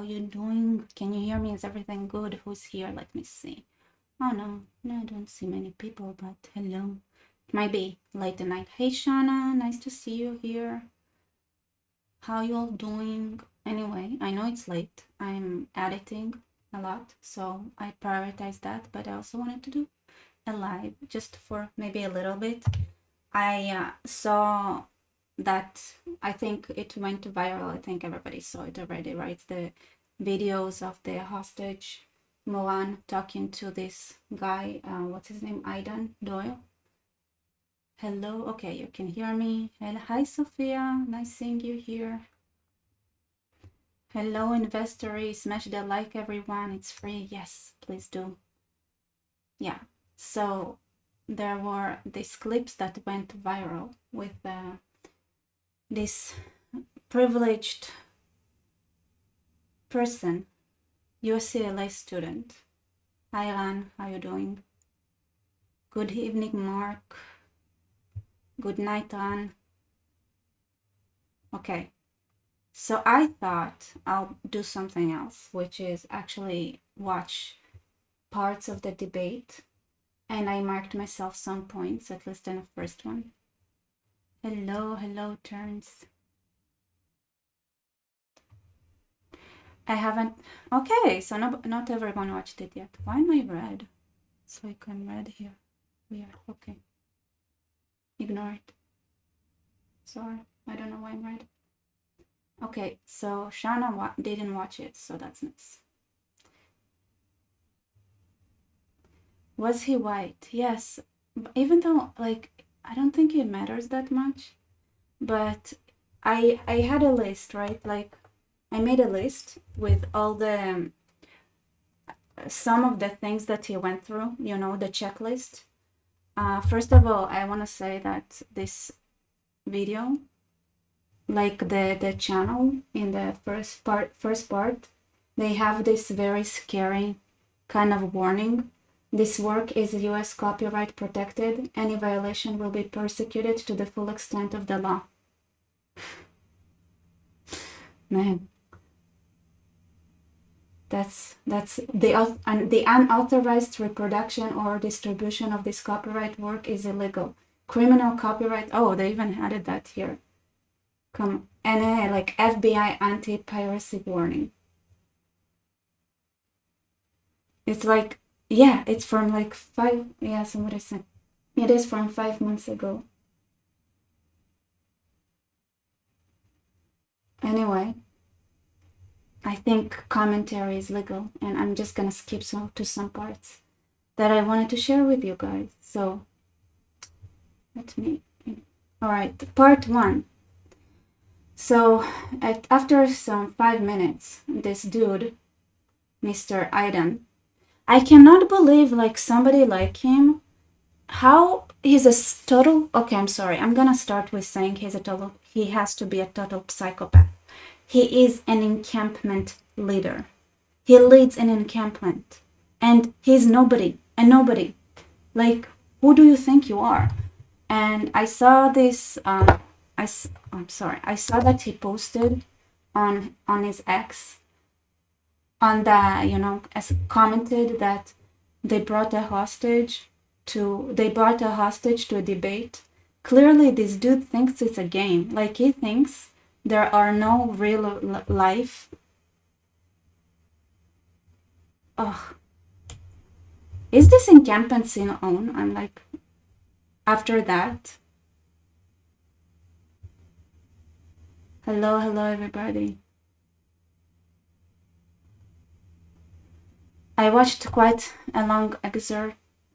you doing? Can you hear me? Is everything good? Who's here? Let me see. Oh no, I don't see many people, but hello. It might be late at night. Hey Shauna, nice to see you here. How you all doing? Anyway, I know it's late. I'm editing a lot, so I prioritize that, but I also wanted to do a live just for maybe a little bit. I saw that, I think it went viral. I think everybody saw it already, right? The videos of the hostage Moran talking to this guy, what's his name, Aidan Doyle. Hello, okay, you can hear me. Hi Sophia, nice seeing you here. Hello investor, smash the like everyone, it's free. Yes, please do. Yeah, so there were these clips that went viral with this privileged person, UCLA student. Hi Lan, how you doing? Good evening, Mark. Good night, Lan. Okay, so I thought I'll do something else, which is actually watch parts of the debate, and I marked myself some points, at least in the first one. Hello, turns. I haven't. Okay, so not everyone watched it yet. Why am I red? It's like I'm red here. Weird. Okay. Ignore it. Sorry, I don't know why I'm red. Okay, so Shana didn't watch it, so that's nice. Was he white? Yes, even though, like, I don't think it matters that much, but I had a list, right? Like, I made a list with all the some of the things that he went through, you know, the checklist. First of all, I want to say that this video, like the channel in the first part, they have this very scary kind of warning. This work is US copyright protected. Any violation will be persecuted to the full extent of the law. Man, that's the unauthorized reproduction or distribution of this copyright work is illegal. Criminal copyright. Oh, they even added that here. Come, NA, like FBI anti-piracy warning. It's like, yeah, it's from like somebody said it is from 5 months ago. Anyway, I think commentary is legal, and I'm just gonna skip to some parts that I wanted to share with you guys. So all right, part 1. So after some 5 minutes, this dude, Mr. Aidan, I cannot believe like somebody like him, how he's a total, okay, I'm sorry, I'm gonna start with saying he has to be a total psychopath. He is an encampment leader. He leads an encampment, and he's nobody, like, who do you think you are? And I saw this, I saw that he posted on his X, on the, you know, as commented that they brought a hostage to a debate. Clearly this dude thinks it's a game. Like, he thinks there are no real life. Ugh. Is this encampment scene on? I'm like, after that. Hello everybody. I watched quite a long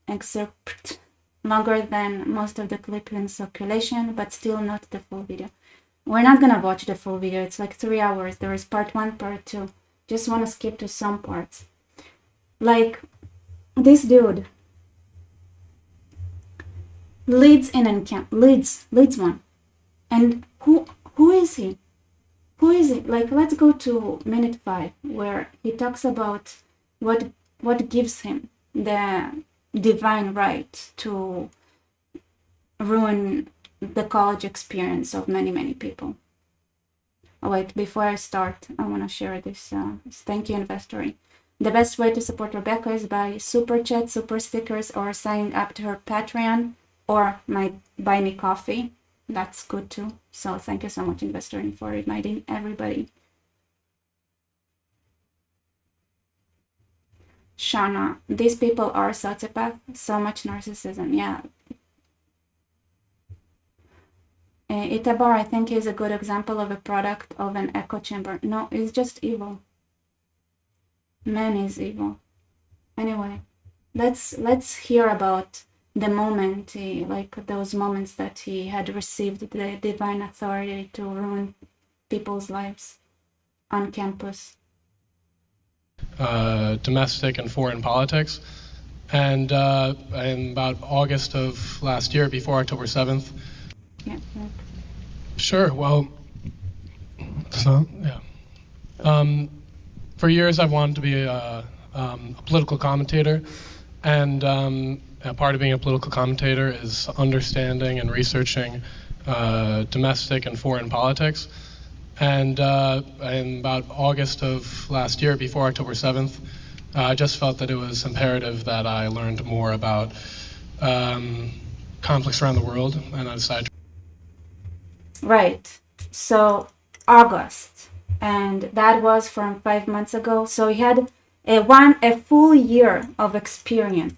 excerpt, longer than most of the clip in circulation, but still not the full video. We're not gonna watch the full video. It's like 3 hours. There is part 1, part 2. Just want to skip to some parts. Like, this dude leads one. And who is he? Who is he? Like, let's go to minute 5, where he talks about what gives him the divine right to ruin the college experience of many people. Oh, wait, before I start, I want to share this thank you inventory. The best way to support Rebecca is by super chat, super stickers, or signing up to her Patreon or my buy me coffee. That's good too. So thank you so much, Investoring, for reminding everybody. Shauna, these people are sociopath, so much narcissism. Yeah. Itabar, I think, is a good example of a product of an echo chamber. No, it's just evil. Man is evil. Anyway, let's hear about the moment, like those moments that he had received the divine authority to ruin people's lives on campus. Domestic and foreign politics. And in about August of last year, before October 7th. Yeah. Sure, well, so, yeah. For years, I've wanted to be a political commentator, and a part of being a political commentator is understanding and researching domestic and foreign politics. And in about August of last year, before October 7th, I just felt that it was imperative that I learned more about conflicts around the world, and I decided to... Right. So, August. And that was from 5 months ago. So he had a full year of experience.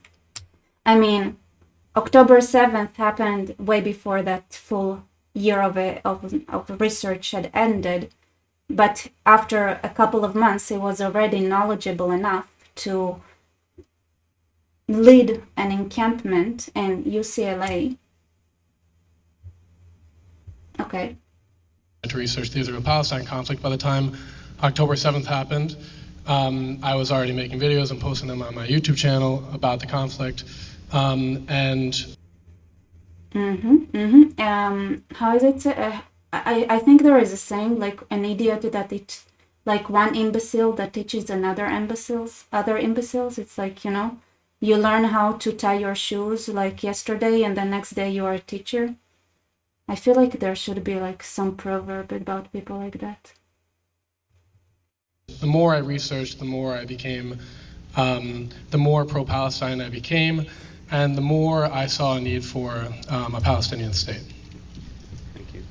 I mean, October 7th happened way before that full year of research had ended. But after a couple of months, he was already knowledgeable enough to lead an encampment in UCLA. Okay. To research the Israel-Palestine conflict. By the time October 7th happened, I was already making videos and posting them on my YouTube channel about the conflict. How is it? I think there is a saying, like an idiot that it, like one imbecile that teaches other imbeciles. It's like, you learn how to tie your shoes like yesterday and the next day you are a teacher. I feel like there should be like some proverb about people like that. The more I researched, the more I became, the more pro-Palestine I became, and the more I saw a need for a Palestinian state. Thank you.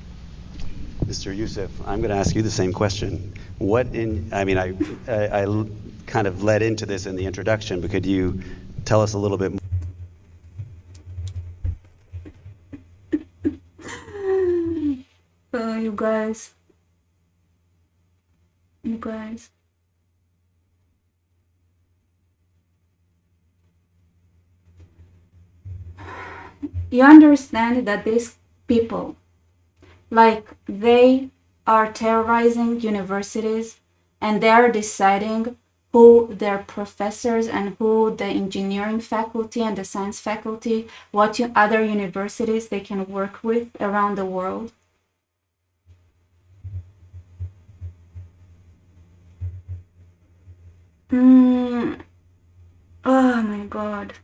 Mr. Youssef, I'm going to ask you the same question. I kind of led into this in the introduction, but could you tell us a little bit more? You guys. You understand that these people, like, they are terrorizing universities and they are deciding who their professors and who the engineering faculty and the science faculty, what other universities they can work with around the world. Oh my God.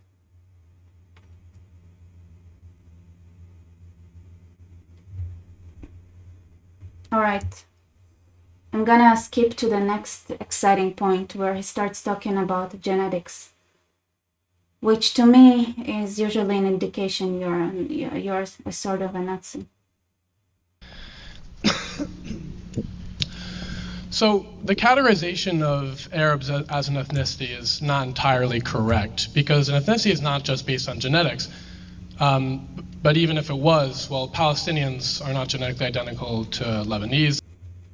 All right. I'm gonna skip to the next exciting point where he starts talking about genetics, which to me is usually an indication you're a sort of a Nazi. So the categorization of Arabs as an ethnicity is not entirely correct, because an ethnicity is not just based on genetics. But even if it was, well, Palestinians are not genetically identical to Lebanese.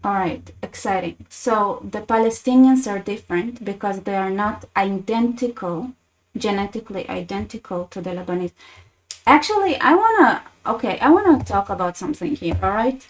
All right, exciting. So the Palestinians are different because they are not identical, genetically identical to the Lebanese. Actually, I wanna talk about something here, all right?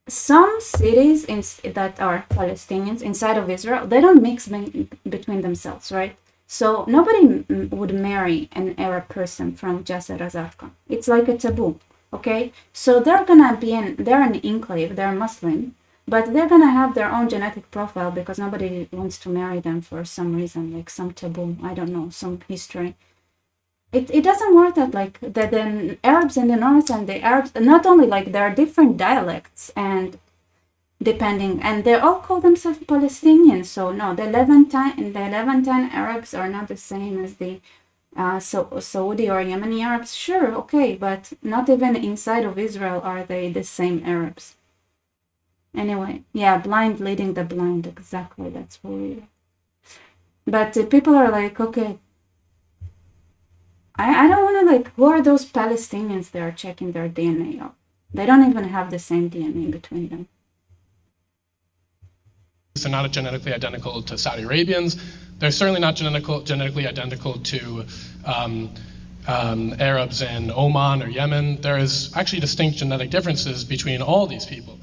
Some cities that are Palestinians inside of Israel, they don't mix between themselves, right? So nobody would marry an Arab person from Jazir Azarqa. It's like a taboo, okay? So they're an enclave, they're Muslim, but they're gonna have their own genetic profile because nobody wants to marry them for some reason, like some taboo, I don't know, some history. It doesn't work that like the Arabs in the north and the Arabs, not only like there are different dialects and depending, and they all call themselves Palestinians. So no, the Levantine Arabs are not the same as the Saudi or Yemeni Arabs. Sure, okay, but not even inside of Israel are they the same Arabs. Anyway, yeah, blind leading the blind, exactly, that's what we are. But people are like, okay, I don't want to, like, who are those Palestinians that are checking their DNA out? They don't even have the same DNA between them. They're not genetically identical to Saudi Arabians. They're certainly not genetically identical to Arabs in Oman or Yemen. There is actually distinct genetic differences between all these people.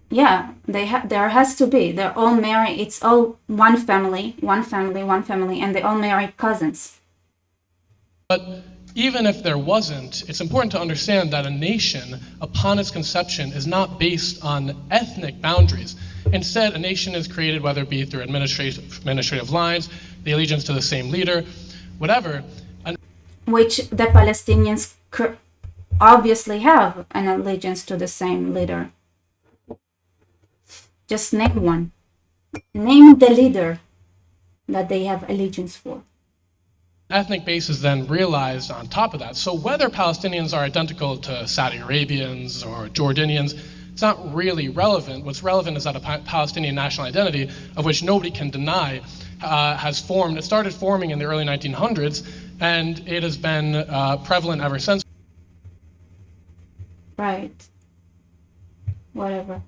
Yeah, there has to be. They're all married. It's all one family, and they all marry cousins. But even if there wasn't, it's important to understand that a nation, upon its conception, is not based on ethnic boundaries. Instead, a nation is created, whether it be through administrative lines, the allegiance to the same leader, whatever. Which the Palestinians obviously have an allegiance to the same leader. Just name one. Name the leader that they have allegiance for. Ethnic base is then realized on top of that. So whether Palestinians are identical to Saudi Arabians or Jordanians, it's not really relevant. What's relevant is that a Palestinian national identity, of which nobody can deny, has formed. It started forming in the early 1900s, and it has been prevalent ever since. Right. Whatever.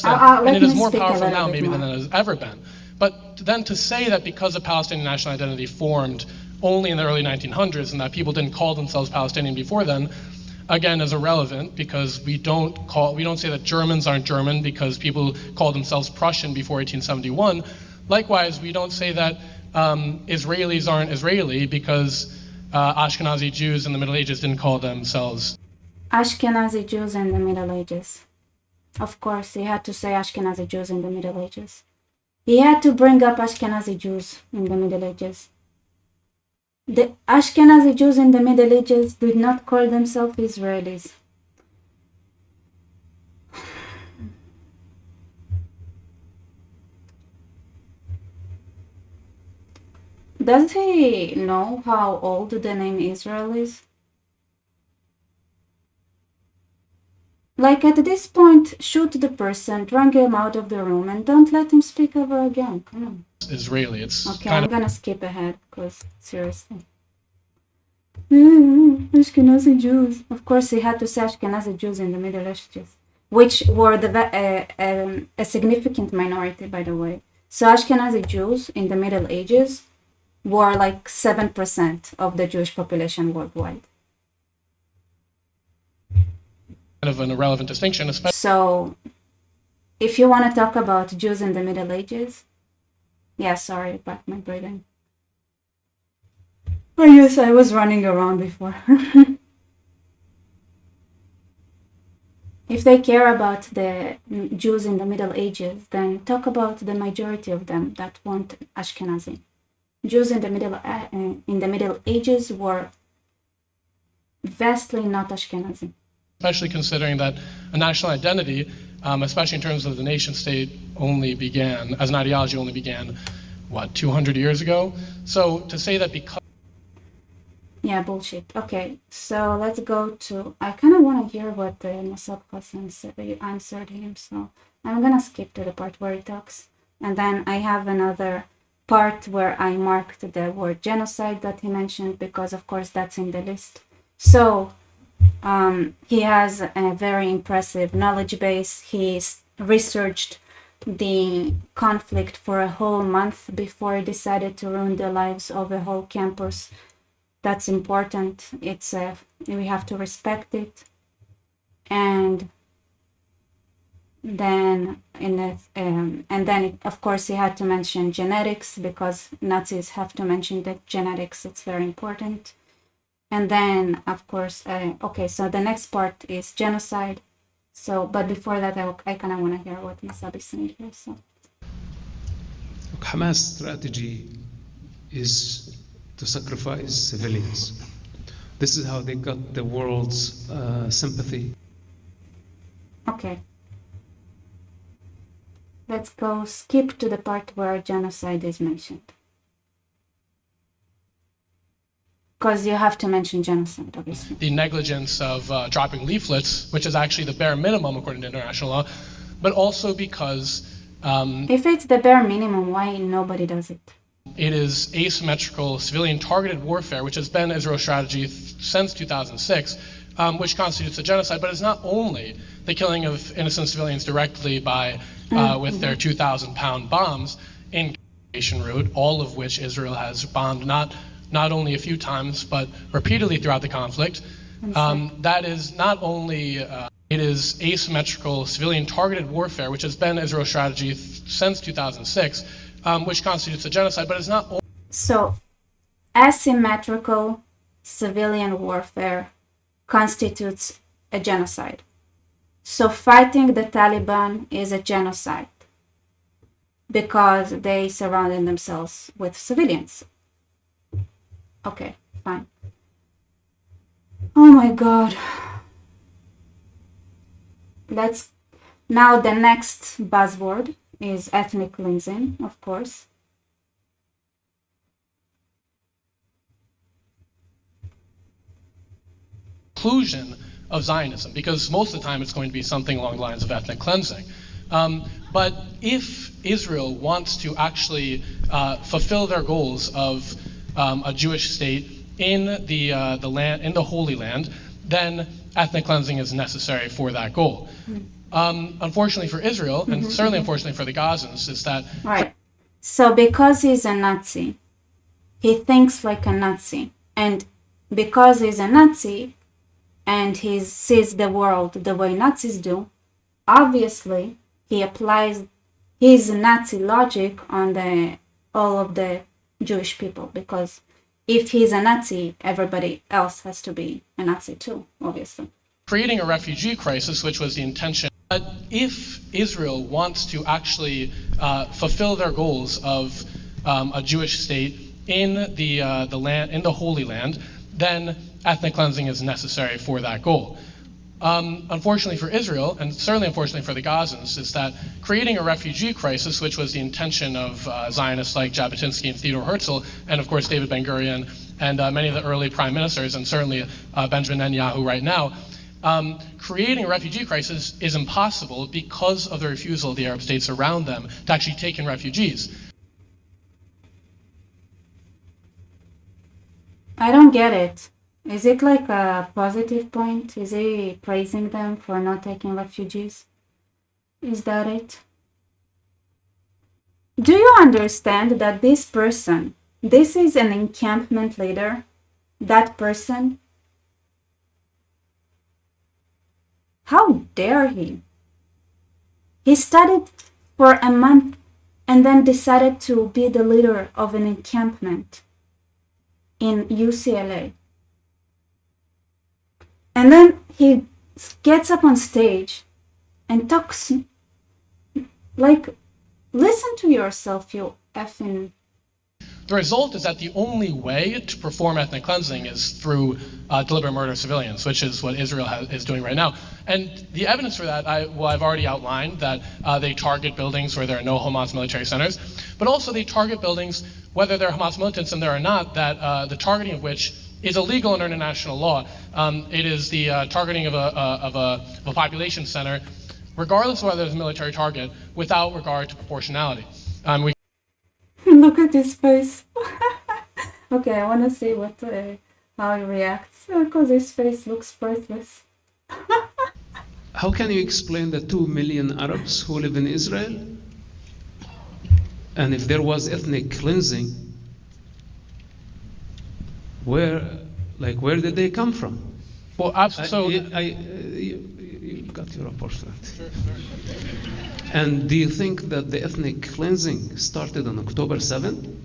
And it is more powerful now maybe than it has ever been. But then to say that because a Palestinian national identity formed only in the early 1900s and that people didn't call themselves Palestinian before then, again, is irrelevant, because we don't say that Germans aren't German because people called themselves Prussian before 1871. Likewise, we don't say that Israelis aren't Israeli because Ashkenazi Jews in the Middle Ages didn't call themselves Ashkenazi Jews in the Middle Ages. Of course, he had to say Ashkenazi Jews in the Middle Ages. He had to bring up Ashkenazi Jews in the Middle Ages. The Ashkenazi Jews in the Middle Ages did not call themselves Israelis. Does he know how old the name Israel is? Like, at this point, shoot the person, drag him out of the room, and don't let him speak ever again. Come on. Israeli. It's okay, I'm gonna skip ahead, because seriously. Ashkenazi Jews. Of course, he had to say Ashkenazi Jews in the Middle Ages, which were a significant minority, by the way. So Ashkenazi Jews in the Middle Ages were like 7% of the Jewish population worldwide. Kind of an irrelevant distinction, especially. So, if you want to talk about Jews in the Middle Ages, yeah, sorry about my breathing. Oh yes, I was running around before. If they care about the Jews in the Middle Ages, then talk about the majority of them that weren't Ashkenazi. Jews in the Middle Ages were vastly not Ashkenazi. Especially considering that a national identity, especially in terms of the nation state, only began, as an ideology, only began, 200 years ago? So to say that because... Yeah, bullshit. Okay, so let's go to... I kind of want to hear what Mossad Hassan answered him, so I'm going to skip to the part where he talks. And then I have another part where I marked the word genocide that he mentioned, because of course that's in the list. So... he has a very impressive knowledge base. He's researched the conflict for a whole month before he decided to ruin the lives of a whole campus. That's important. We have to respect it. And then of course he had to mention genetics, because Nazis have to mention the genetics. It's very important. And then, of course, okay, so the next part is genocide. So, but before that, I kind of want to hear what Mossad is saying here. So, Hamas strategy is to sacrifice civilians. This is how they got the world's sympathy. Okay. let's go skip to the part where genocide is mentioned. Because you have to mention genocide, obviously. The negligence of dropping leaflets, which is actually the bare minimum according to international law, but also because if it's the bare minimum, why nobody does it? it is asymmetrical civilian targeted warfare, which has been Israel's strategy since 2006, which constitutes a genocide. But it's not only the killing of innocent civilians directly by with their 2,000-pound bombs in Confrontation route, all of which Israel has bombed not only a few times but repeatedly throughout the conflict. That is not only it is asymmetrical civilian targeted warfare, which has been Israel's strategy since 2006, which constitutes a genocide. But it's not only So, asymmetrical civilian warfare constitutes a genocide. So fighting the Taliban is a genocide because they surrounded themselves with civilians. Okay, fine. Oh my God. Now the next buzzword is ethnic cleansing, of course. inclusion of Zionism, because most of the time it's going to be something along the lines of ethnic cleansing. But if Israel wants to actually fulfill their goals of a Jewish state in the land, in the Holy Land, then ethnic cleansing is necessary for that goal. Unfortunately for Israel, and certainly unfortunately for the Gazans, is that right. So because he's a Nazi, he thinks like a Nazi, and because he's a Nazi and he sees the world the way Nazis do, obviously he applies his Nazi logic on all of the Jewish people, because if he's a Nazi, everybody else has to be a Nazi too, obviously. creating a refugee crisis, which was the intention. But if Israel wants to actually fulfill their goals of a Jewish state in the land, in the Holy Land, then ethnic cleansing is necessary for that goal. Unfortunately for Israel, and certainly unfortunately for the Gazans, is that creating a refugee crisis, which was the intention of Zionists like Jabotinsky and Theodore Herzl, and of course David Ben-Gurion, and many of the early prime ministers, and certainly Benjamin Netanyahu right now, creating a refugee crisis is impossible because of the refusal of the Arab states around them to actually take in refugees. I don't get it. Is it like a positive point? Is he praising them for not taking refugees? Is that it? Do you understand that this person, this is an encampment leader, that person? How dare he? He studied for a month and then decided to be the leader of an encampment in UCLA. And then he gets up on stage and talks like, listen to yourself, you effing. The result is that the only way to perform ethnic cleansing is through deliberate murder of civilians, which is what Israel is doing right now. And the evidence for that, I've already outlined, that they target buildings where there are no Hamas military centers, but also they target buildings, whether they're Hamas militants and there are not, that the targeting of which is illegal under international law. It is the targeting of a population center, regardless of whether it's a military target, without regard to proportionality. Look at his face. Okay, I want to see how he reacts, because his face looks priceless. How can you explain the 2 million Arabs who live in Israel? And if there was ethnic cleansing, where did they come from? Well, you got your report for that. Sure. And do you think that the ethnic cleansing started on October 7?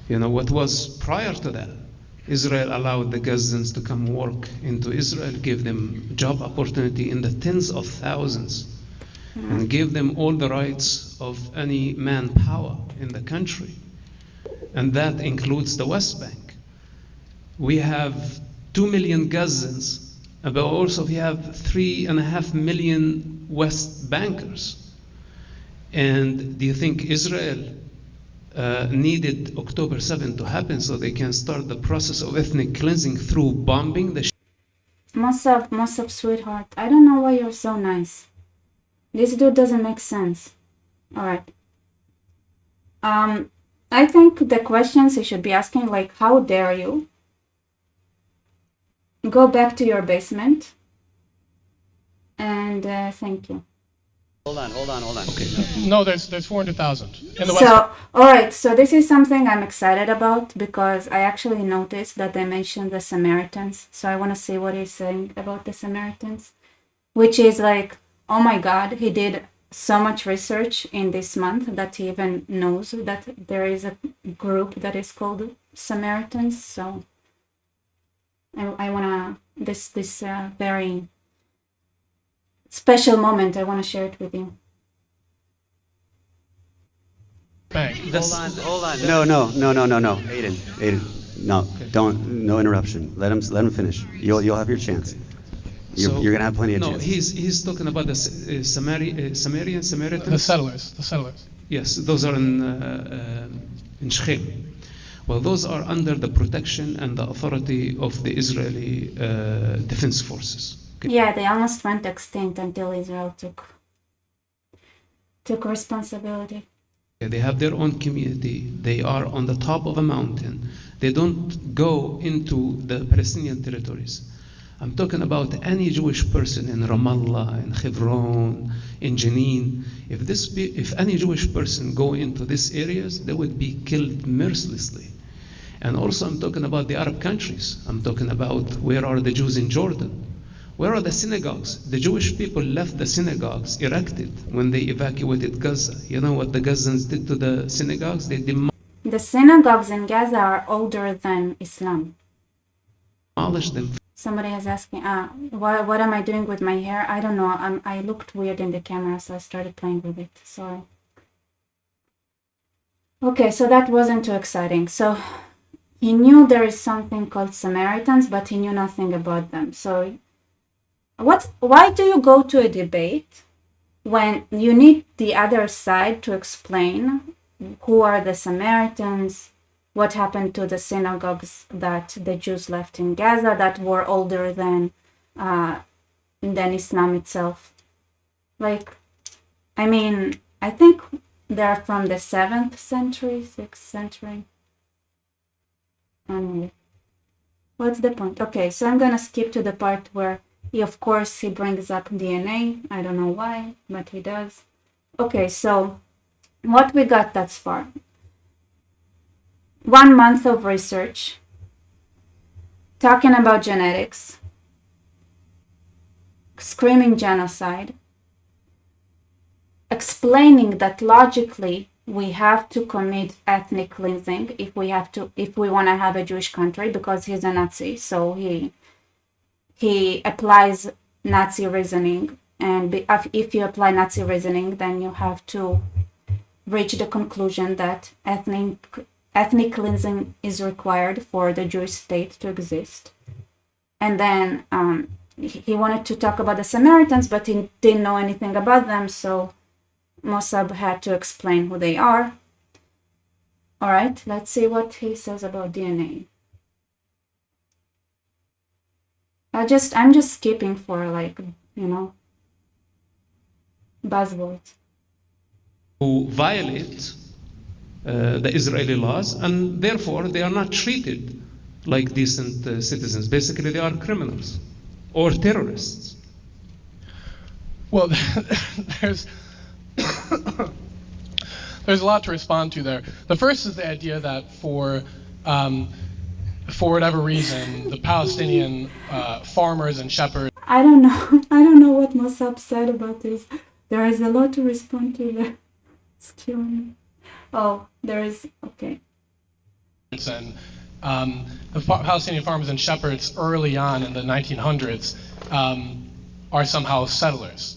You know, what was prior to that? Israel allowed the Gazans to come work into Israel, gave them job opportunity in the tens of thousands, and gave them all the rights of any manpower in the country. And that includes the West Bank. We have 2 million Gazans, but also we have 3.5 million West Bankers. And do you think Israel needed October 7 to happen so they can start the process of ethnic cleansing through bombing the Mossab, sweetheart. I don't know why you're so nice. This dude doesn't make sense. Alright. I think the questions you should be asking, like, how dare you? Go back to your basement. And thank you. Hold on. Okay. No, there's 400,000 in the West. So, alright, so this is something I'm excited about because I actually noticed that they mentioned the Samaritans. So I want to see what he's saying about the Samaritans. Which is like, oh my god, he did so much research in this month that he even knows that there is a group that is called Samaritans. So I want to, this very special moment, I want to share it with you. Bang. Hold on. No. Aiden. No, no interruption. Let him finish. You'll have your chance. You're gonna have plenty of chances. No, he's talking about the Samaritans. The settlers. Yes, those are in Shechem. Well, those are under the protection and the authority of the Israeli defense forces. Okay. Yeah, they almost went extinct until Israel took responsibility. They have their own community. They are on the top of a mountain. They don't go into the Palestinian territories. I'm talking about any Jewish person in Ramallah, in Hebron, in Jenin. If any Jewish person go into these areas, they would be killed mercilessly. And also I'm talking about the Arab countries. I'm talking about where are the Jews in Jordan? Where are the synagogues? The Jewish people left the synagogues erected when they evacuated Gaza. You know what the Gazans did to the synagogues? They The synagogues in Gaza are older than Islam. demolished them. Somebody is asking, what am I doing with my hair? I don't know. I looked weird in the camera, so I started playing with it. Sorry. Okay, so that wasn't too exciting. So he knew there is something called Samaritans, but he knew nothing about them. So why do you go to a debate when you need the other side to explain who are the Samaritans, what happened to the synagogues that the Jews left in Gaza that were older than Islam itself? Like, I mean, I think they're from the 7th century, 6th century. Anyway, what's the point? Okay, so I'm gonna skip to the part where of course he brings up DNA. I don't know why, but he does. Okay, so what we got thus far? 1 month of research talking about genetics, screaming genocide, explaining that logically we have to commit ethnic cleansing if we want to have a Jewish country, because he's a Nazi, so he applies Nazi reasoning, and if you apply Nazi reasoning, then you have to reach the conclusion that ethnic cleansing is required for the Jewish state to exist. And then he wanted to talk about the Samaritans, but he didn't know anything about them, so Mossab had to explain who they are. All right, let's see what he says about DNA. I'm just skipping for, like, buzzwords. Who violate the Israeli laws, and therefore they are not treated like decent citizens. Basically, they are criminals or terrorists. Well, there's a lot to respond to there. The first is the idea that for whatever reason, the Palestinian farmers and shepherds. I don't know what Mossab said about this. There is a lot to respond to there. Excuse me. Oh, there is, okay. And the Palestinian farmers and shepherds early on in the 1900s are somehow settlers,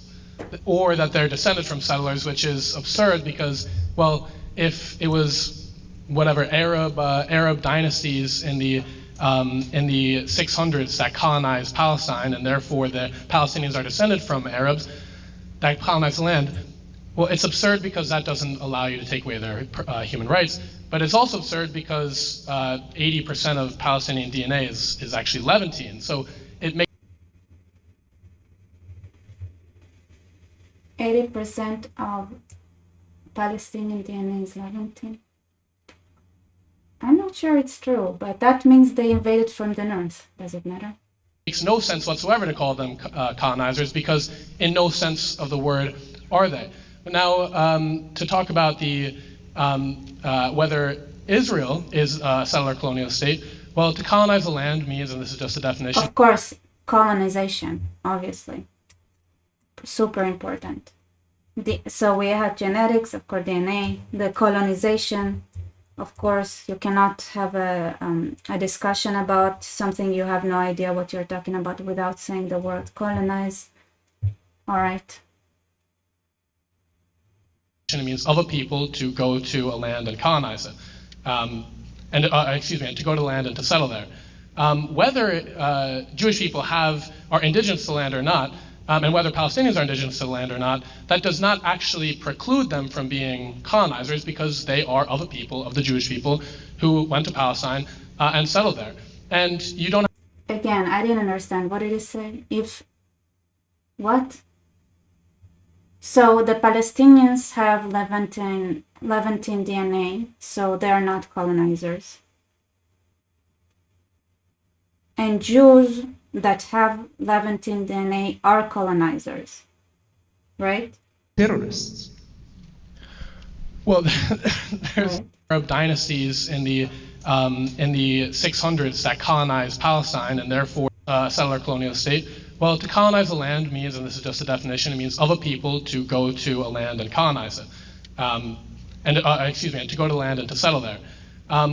or that they're descended from settlers, which is absurd because, well, if it was whatever Arab dynasties in the 600s that colonized Palestine, and therefore the Palestinians are descended from Arabs that colonized land, Well, it's absurd because that doesn't allow you to take away their human rights, but it's also absurd because 80% of Palestinian DNA is actually Levantine. So it makes 80% of Palestinian DNA is Levantine. I'm not sure it's true, but that means they invaded from the north. Does it matter? makes no sense whatsoever to call them colonizers because in no sense of the word are they. But now to talk about the whether Israel is a settler colonial state, well, to colonize a land means, and this is just a definition. Of course, colonization, obviously. Super important. So we have genetics, of course, DNA, the colonization. Of course, you cannot have a discussion about something you have no idea what you're talking about without saying the word colonize. All right. It means of a people to go to a land and colonize it. And to go to land and to settle there. Whether Jewish people are indigenous to the land or not, and whether Palestinians are indigenous to the land or not, that does not actually preclude them from being colonizers because they are of a people, of the Jewish people, who went to Palestine and settled there. And you don't Again, I didn't understand. What did it say? What? So the Palestinians have Levantine DNA, so they're not colonizers. And Jews that have Levantine DNA are colonizers, right? Terrorists. Well, there's Arab dynasties in the 600s that colonized Palestine and therefore settler colonial state. Well, to colonize a land means, and this is just a definition, it means of a people to go to a land and colonize it, and to go to land and to settle there.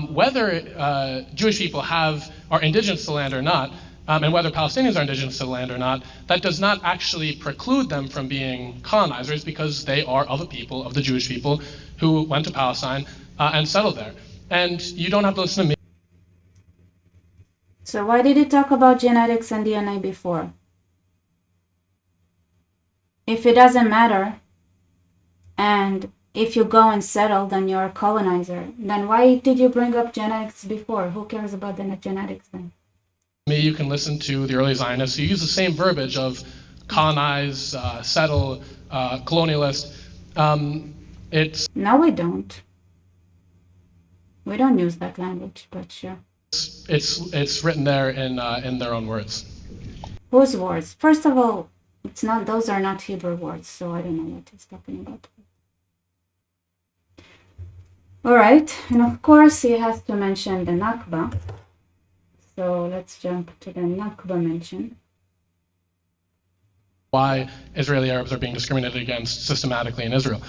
Whether Jewish people are indigenous to the land or not, and whether Palestinians are indigenous to the land or not, that does not actually preclude them from being colonizers because they are of a people, of the Jewish people, who went to Palestine and settled there. And you don't have to listen to me. So why did you talk about genetics and DNA before? If it doesn't matter, and if you go and settle, then you're a colonizer, then why did you bring up genetics before? Who cares about the genetics then? You can listen to the early Zionists who use the same verbiage of colonize, settle, colonialist. No, we don't. We don't use that language, but sure. It's written there in their own words. Whose words? First of all, those are not Hebrew words, so I don't know what he's talking about. All right, and of course he has to mention the Nakba. So let's jump to the Nakba mention. Why Israeli Arabs are being discriminated against systematically in Israel.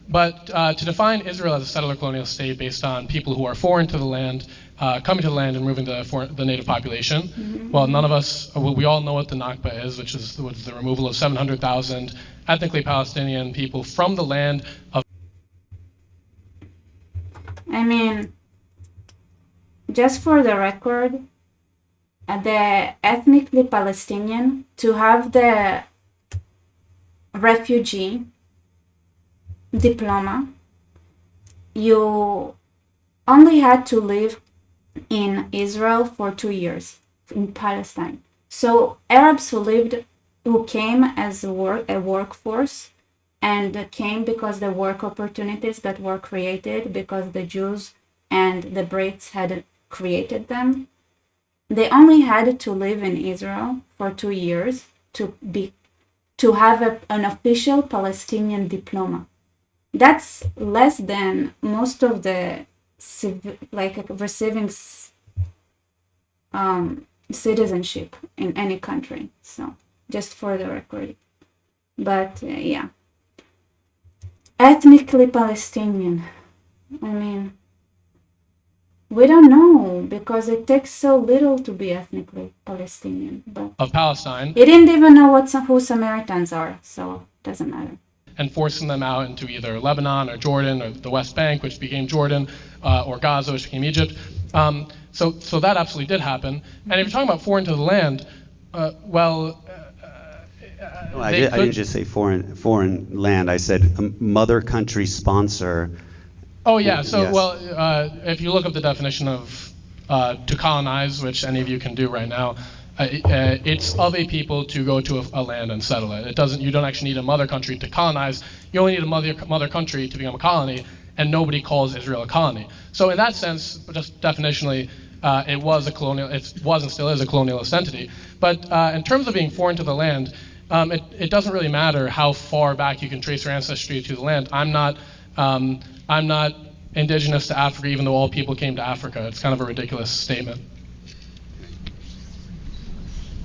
But to define Israel as a settler colonial state based on people who are foreign to the land, coming to the land and moving the native population, well, none of us, we all know what the Nakba is, which is the removal of 700,000 ethnically Palestinian people from the land of... I mean, just for the record, the ethnically Palestinian, to have the refugee diploma, you only had to live in Israel for 2 years, in Palestine. So Arabs who came as a workforce, and came because the work opportunities that were created because the Jews and the Brits had created them, they only had to live in Israel for 2 years to have an official Palestinian diploma. That's less than most of the receiving citizenship in any country. So just for the record. But yeah. Ethnically Palestinian. I mean, we don't know because it takes so little to be ethnically Palestinian. But of Palestine. He didn't even know who Samaritans are, so it doesn't matter. And forcing them out into either Lebanon or Jordan or the West Bank, which became Jordan, or Gaza, which became Egypt. So that absolutely did happen. And if you're talking about foreign to the land, No, I didn't just say foreign land. I said mother country sponsor. Oh yeah. So Yes. well, if you look up the definition of to colonize, which any of you can do right now, it's of a people to go to a land and settle it. It doesn't. You don't actually need a mother country to colonize. You only need a mother country to become a colony, and nobody calls Israel a colony. So in that sense, just definitionally, it was a colonial. It was and still is a colonialist entity. But in terms of being foreign to the land, it doesn't really matter how far back you can trace your ancestry to the land. I'm not indigenous to Africa, even though all people came to Africa. It's kind of a ridiculous statement.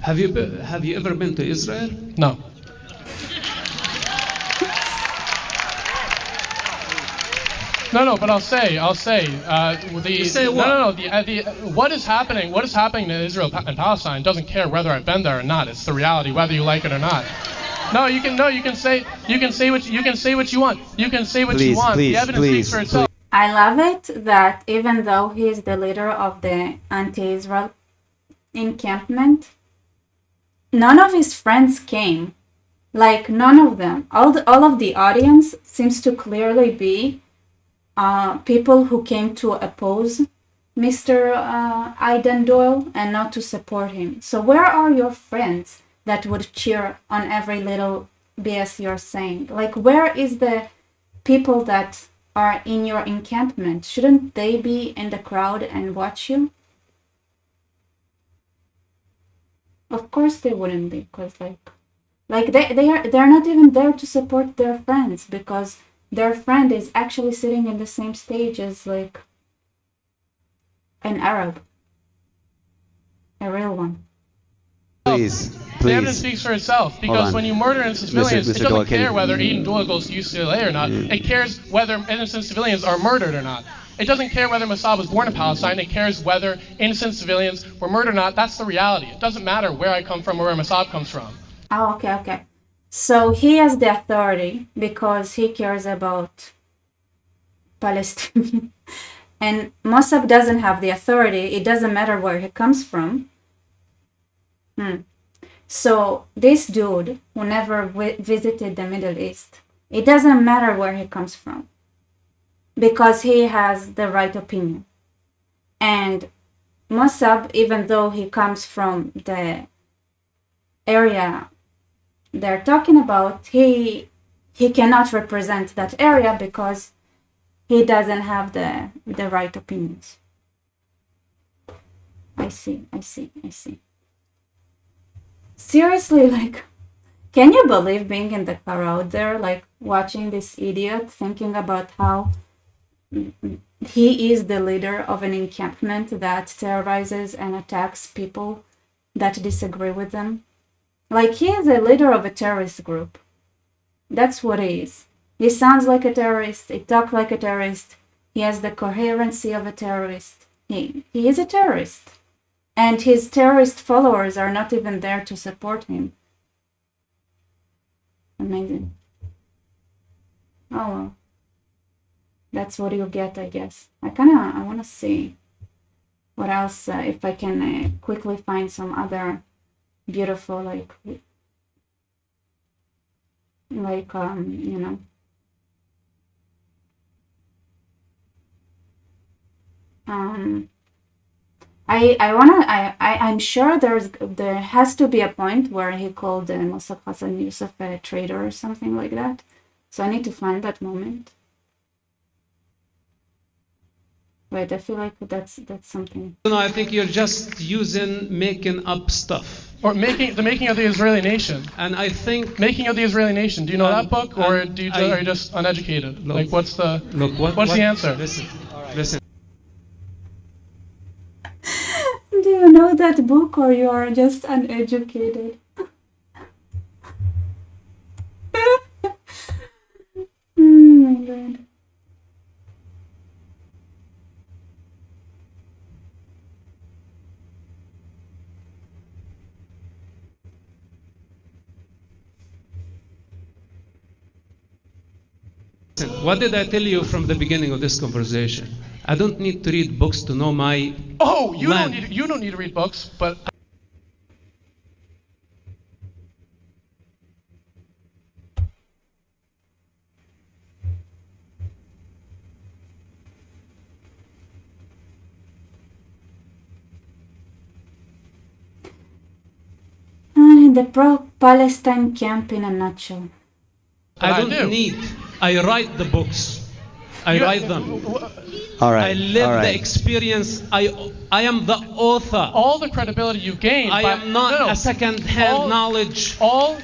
Have you ever been to Israel? No. No, but I'll say, You say what? what is happening in Israel and Palestine doesn't care whether I've been there or not. It's the reality, whether you like it or not. You can say what you want. You can say what you want. The evidence speaks for itself. I love it that even though he is the leader of the anti-Israel encampment, none of his friends came. Like, none of them. All of the audience seems to clearly be people who came to oppose Mr. Aidan Doyle and not to support him. So where are your friends that would cheer on every little BS you're saying? Like, where is the people that are in your encampment? Shouldn't they be in the crowd and watch you? Of course they wouldn't be, because they're not even there to support their friends, because their friend is actually sitting in the same stage as like an Arab, a real one. Please. The evidence speaks for itself, because when you murder innocent civilians, Mr. it doesn't Doyle, care whether Aidan Doyle goes to UCLA or not. It cares whether innocent civilians are murdered or not. It doesn't care whether Mossad was born in Palestine. It cares whether innocent civilians were murdered or not. That's the reality. It doesn't matter where I come from or where Mossad comes from. Oh, okay. So he has the authority because he cares about Palestine. And Mossad doesn't have the authority. It doesn't matter where he comes from. So this dude who never visited the Middle East, it doesn't matter where he comes from, because he has the right opinion. And Mossad, even though he comes from the area they're talking about, he cannot represent that area because he doesn't have the right opinions. I see. Seriously, like, can you believe being in the crowd there, like, watching this idiot thinking about how he is the leader of an encampment that terrorizes and attacks people that disagree with them? Like, he is the leader of a terrorist group. That's what he is. He sounds like a terrorist. He talks like a terrorist. He has the coherency of a terrorist. He is a terrorist. And his terrorist followers are not even there to support him. Amazing. Oh well. That's what you get, I guess. I want to see what else, if I can quickly find some other beautiful, I'm sure there has to be a point where he called Mossad Hassan Yusuf a traitor or something like that. So I need to find that moment. Wait, I feel like that's something. No, I think you're just making up stuff. Or the making of the Israeli nation. And I think making of the Israeli nation. Do you know that book, or are you just uneducated? Look, what's the answer? Listen. Do you know that book, or you are just uneducated? My God. What did I tell you from the beginning of this conversation? I don't need to read books to know my land. You don't need to read books, but in the pro-Palestine camp in a nutshell. I I don't do. need. I write the books. I write them. All right. I live all right. the experience. I am the author. All the credibility you gained. I am not a second-hand All- knowledge. All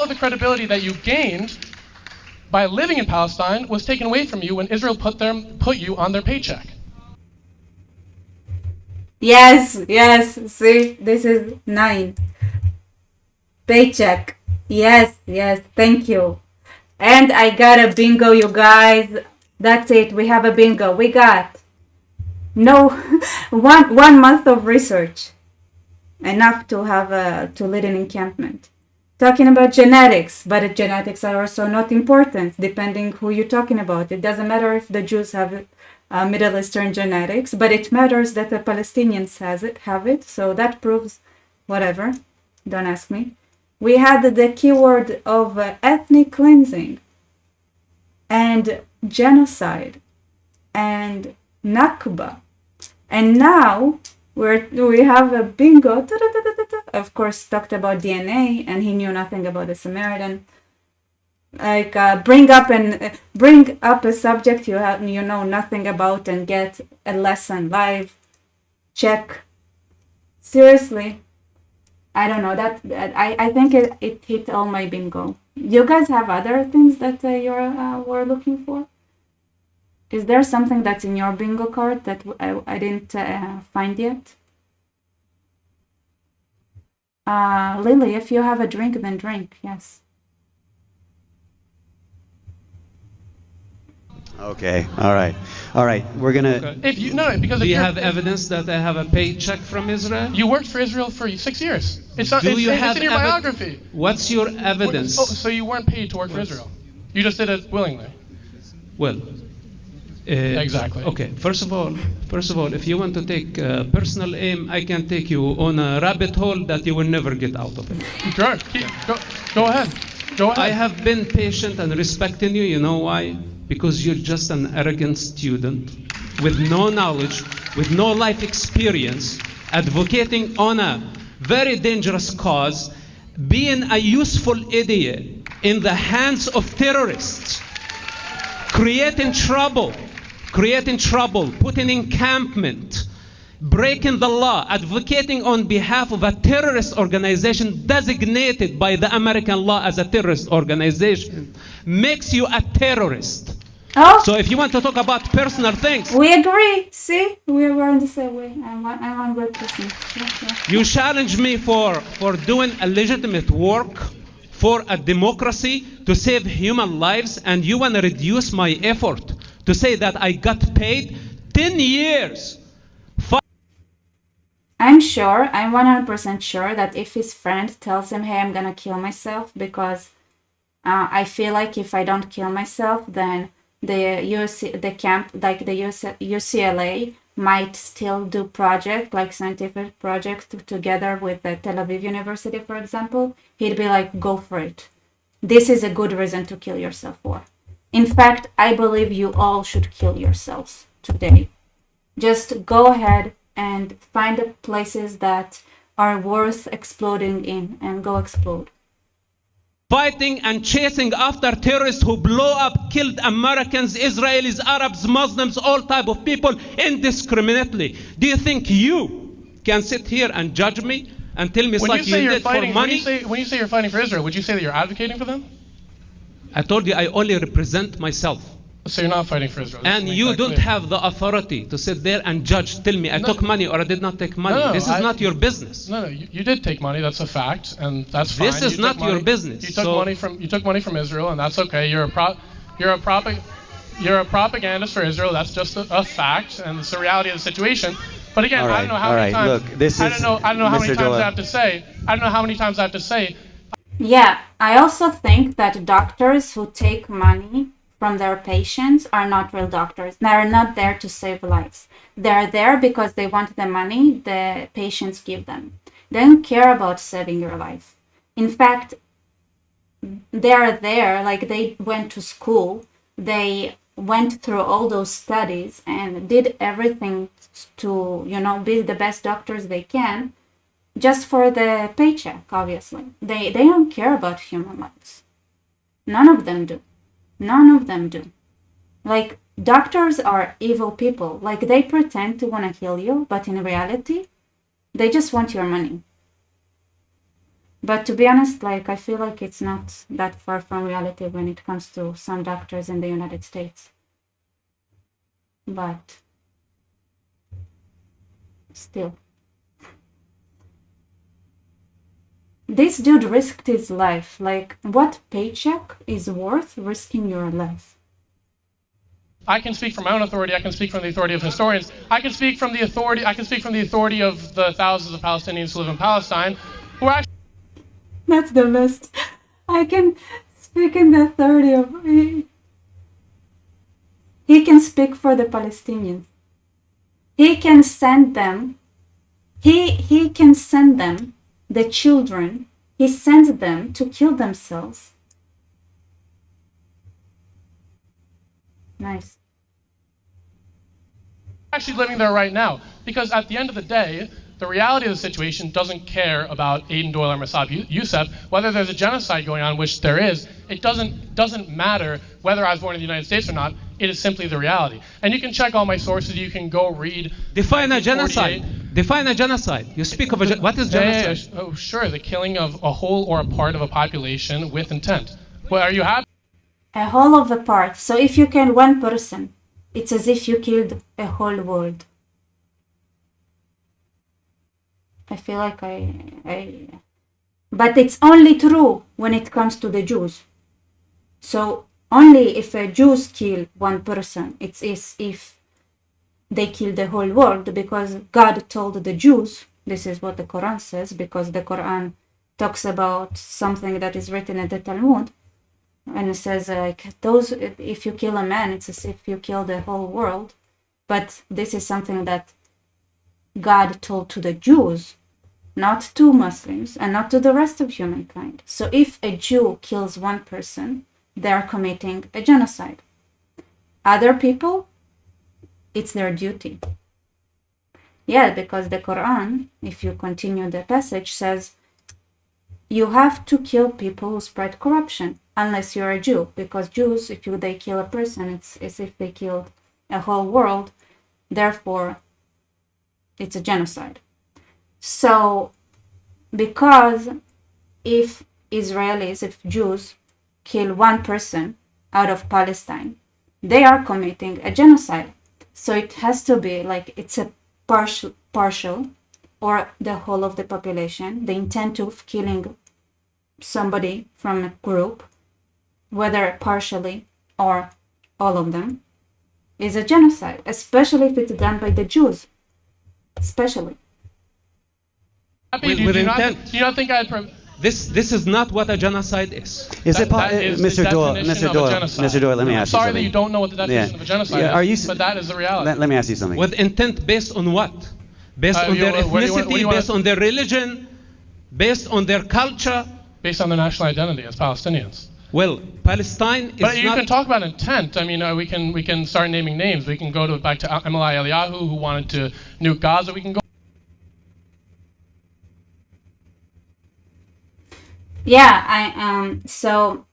of the credibility that you gained by living in Palestine was taken away from you when Israel put you on their paycheck. Yes, see, this is 9. Paycheck. Yes, thank you. And I got a bingo, you guys. That's it, we have a bingo. We got no one month of research. Enough to have to lead an encampment. Talking about genetics, but genetics are also not important depending who you're talking about. It doesn't matter if the Jews have Middle Eastern genetics, but it matters that the Palestinians have it. So that proves whatever. Don't ask me. We had the keyword of ethnic cleansing and genocide and Nakba. And now we have a bingo. Of course, talked about DNA, and he knew nothing about the Samaritan. Like bring up a subject you know nothing about and get a lesson live. Check. Seriously, I don't know that I think it hit all my bingo. You guys have other things that were looking for? Is there something that's in your bingo card that I didn't find yet? Lily, if you have a drink, then drink. Yes. Okay. All right. We're gonna. Okay. Because Do if you you're- have evidence that I have a paycheck from Israel? You worked for Israel for 6 years. It's not. Do It's, you it's have in your biography. What's your evidence? Oh, so you weren't paid to work for Israel. You just did it willingly. Well, Exactly. Okay. First of all, if you want to take personal aim, I can take you on a rabbit hole that you will never get out of it. Sure. Go ahead. Go ahead. I have been patient and respecting you. You know why? Because you're just an arrogant student with no knowledge, with no life experience, advocating on a very dangerous cause, being a useful idiot in the hands of terrorists, creating trouble, putting encampment, breaking the law, advocating on behalf of a terrorist organization designated by the American law as a terrorist organization, makes you a terrorist. Oh, So if you want to talk about personal things, we agree. See, we were in the same way. I'm 100%. Yeah. you challenge me for doing a legitimate work for a democracy to save human lives, and you want to reduce my effort to say that I got paid 10 years. I'm 100% sure that if his friend tells him, hey, I'm gonna kill myself because I feel like if I don't kill myself, then the camp, like the UCLA, might still do project, like scientific projects together with the Tel Aviv University, for example, he'd be like, go for it. This is a good reason to kill yourself for. In fact, I believe you all should kill yourselves today. Just go ahead and find the places that are worth exploding in and go explode. Fighting and chasing after terrorists who blow up, killed Americans, Israelis, Arabs, Muslims, all type of people indiscriminately. Do you think you can sit here and judge me and tell me it's like you did it for money? When you say you're fighting for Israel, would you say that you're advocating for them? I told you I only represent myself. So you're not fighting for Israel. And you don't have the authority to sit there and judge, tell me I took money or I did not take money. No, this is not your business. No, you did take money. That's a fact, and that's fine. This is not your business. You took money from Israel, and that's okay. You're a propagandist for Israel. That's just a fact, and it's the reality of the situation. But again, All right, I don't know how all many right. times. Look, this I is- don't know how many Mr. times Dola. I have to say. I don't know how many times I have to say. Yeah, I also think that doctors who take money from their patients are not real doctors. They're not there to save lives. They're there because they want the money the patients give them. They don't care about saving your life. In fact, they're there, like they went to school, they went through all those studies and did everything to, be the best doctors they can. just for the paycheck, obviously. They don't care about human lives. None of them do. None of them do. Like, doctors are evil people. Like, they pretend to want to heal you, but in reality, they just want your money. But to be honest, like, I feel like it's not that far from reality when it comes to some doctors in the United States. But still. This dude risked his life. Like, what paycheck is worth risking your life? I can speak from my own authority. I can speak from the authority of historians. I can speak from the authority of the thousands of Palestinians who live in Palestine, who are actually. That's the best. I can speak in the authority of. He can speak for the Palestinians. He can send them. He can send them. The children, he sends them to kill themselves. Nice. Actually living there right now, because at the end of the day, the reality of the situation doesn't care about Aden Doyle or Massad Youssef, whether there's a genocide going on, which there is. It doesn't matter whether I was born in the United States or not. It is simply the reality. And you can check all my sources. You can go read. Define a genocide. Define a genocide. You speak of what is genocide? Oh, sure, the killing of a whole or a part of a population with intent. Well, are you happy? A whole of a part. So if you kill one person, it's as if you killed a whole world. I feel like but it's only true when it comes to the Jews. So only if a Jews kill one person, it's as if they kill the whole world, because God told the Jews, this is what the Quran says, because the Quran talks about something that is written in the Talmud, and it says like if you kill a man, it's as if you kill the whole world. But this is something that God told to the Jews, not to Muslims and not to the rest of humankind. So if a Jew kills one person, they are committing a genocide. Other people, it's their duty. Yeah, because the Quran, if you continue the passage, says you have to kill people who spread corruption, unless you're a Jew. Because Jews, if they kill a person, it's as if they killed a whole world. Therefore, it's a genocide. So, because if Jews kill one person out of Palestine, they are committing a genocide. So it has to be like it's a partial or the whole of the population. The intent of killing somebody from a group, whether partially or all of them, is a genocide, especially if it's done by the Jews. Especially. Do you not think I'd... This is not what a genocide is. Mr. Doyle, let me ask you something. Sorry that you don't know what the definition of a genocide is, but that is the reality. Let me ask you something. With intent based on what? Based on their ethnicity, based on their religion, based on their culture? Based on their national identity as Palestinians. Well, Palestine is But you can talk about intent. I mean, we can start naming names. We can go back to Emily Eliyahu, who wanted to nuke Gaza. We can go... Yeah, so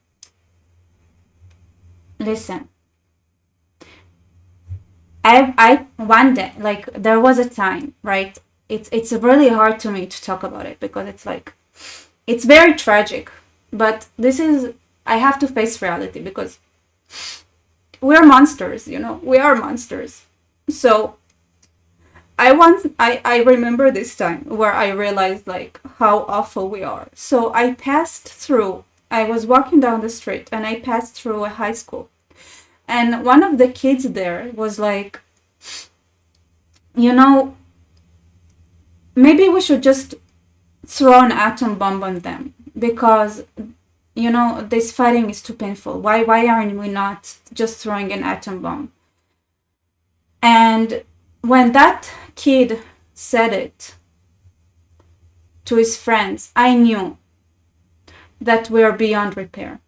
listen. I one day, like, there was a time, right? It's really hard to me to talk about it because it's like it's very tragic, but I have to face reality because we're monsters, we are monsters. So I remember this time where I realized like how awful we are. So I was walking down the street and I passed through a high school. And one of the kids there was like, maybe we should just throw an atom bomb on them because, this fighting is too painful. Why aren't we not just throwing an atom bomb? And when that kid said it to his friends, I knew that we're beyond repair,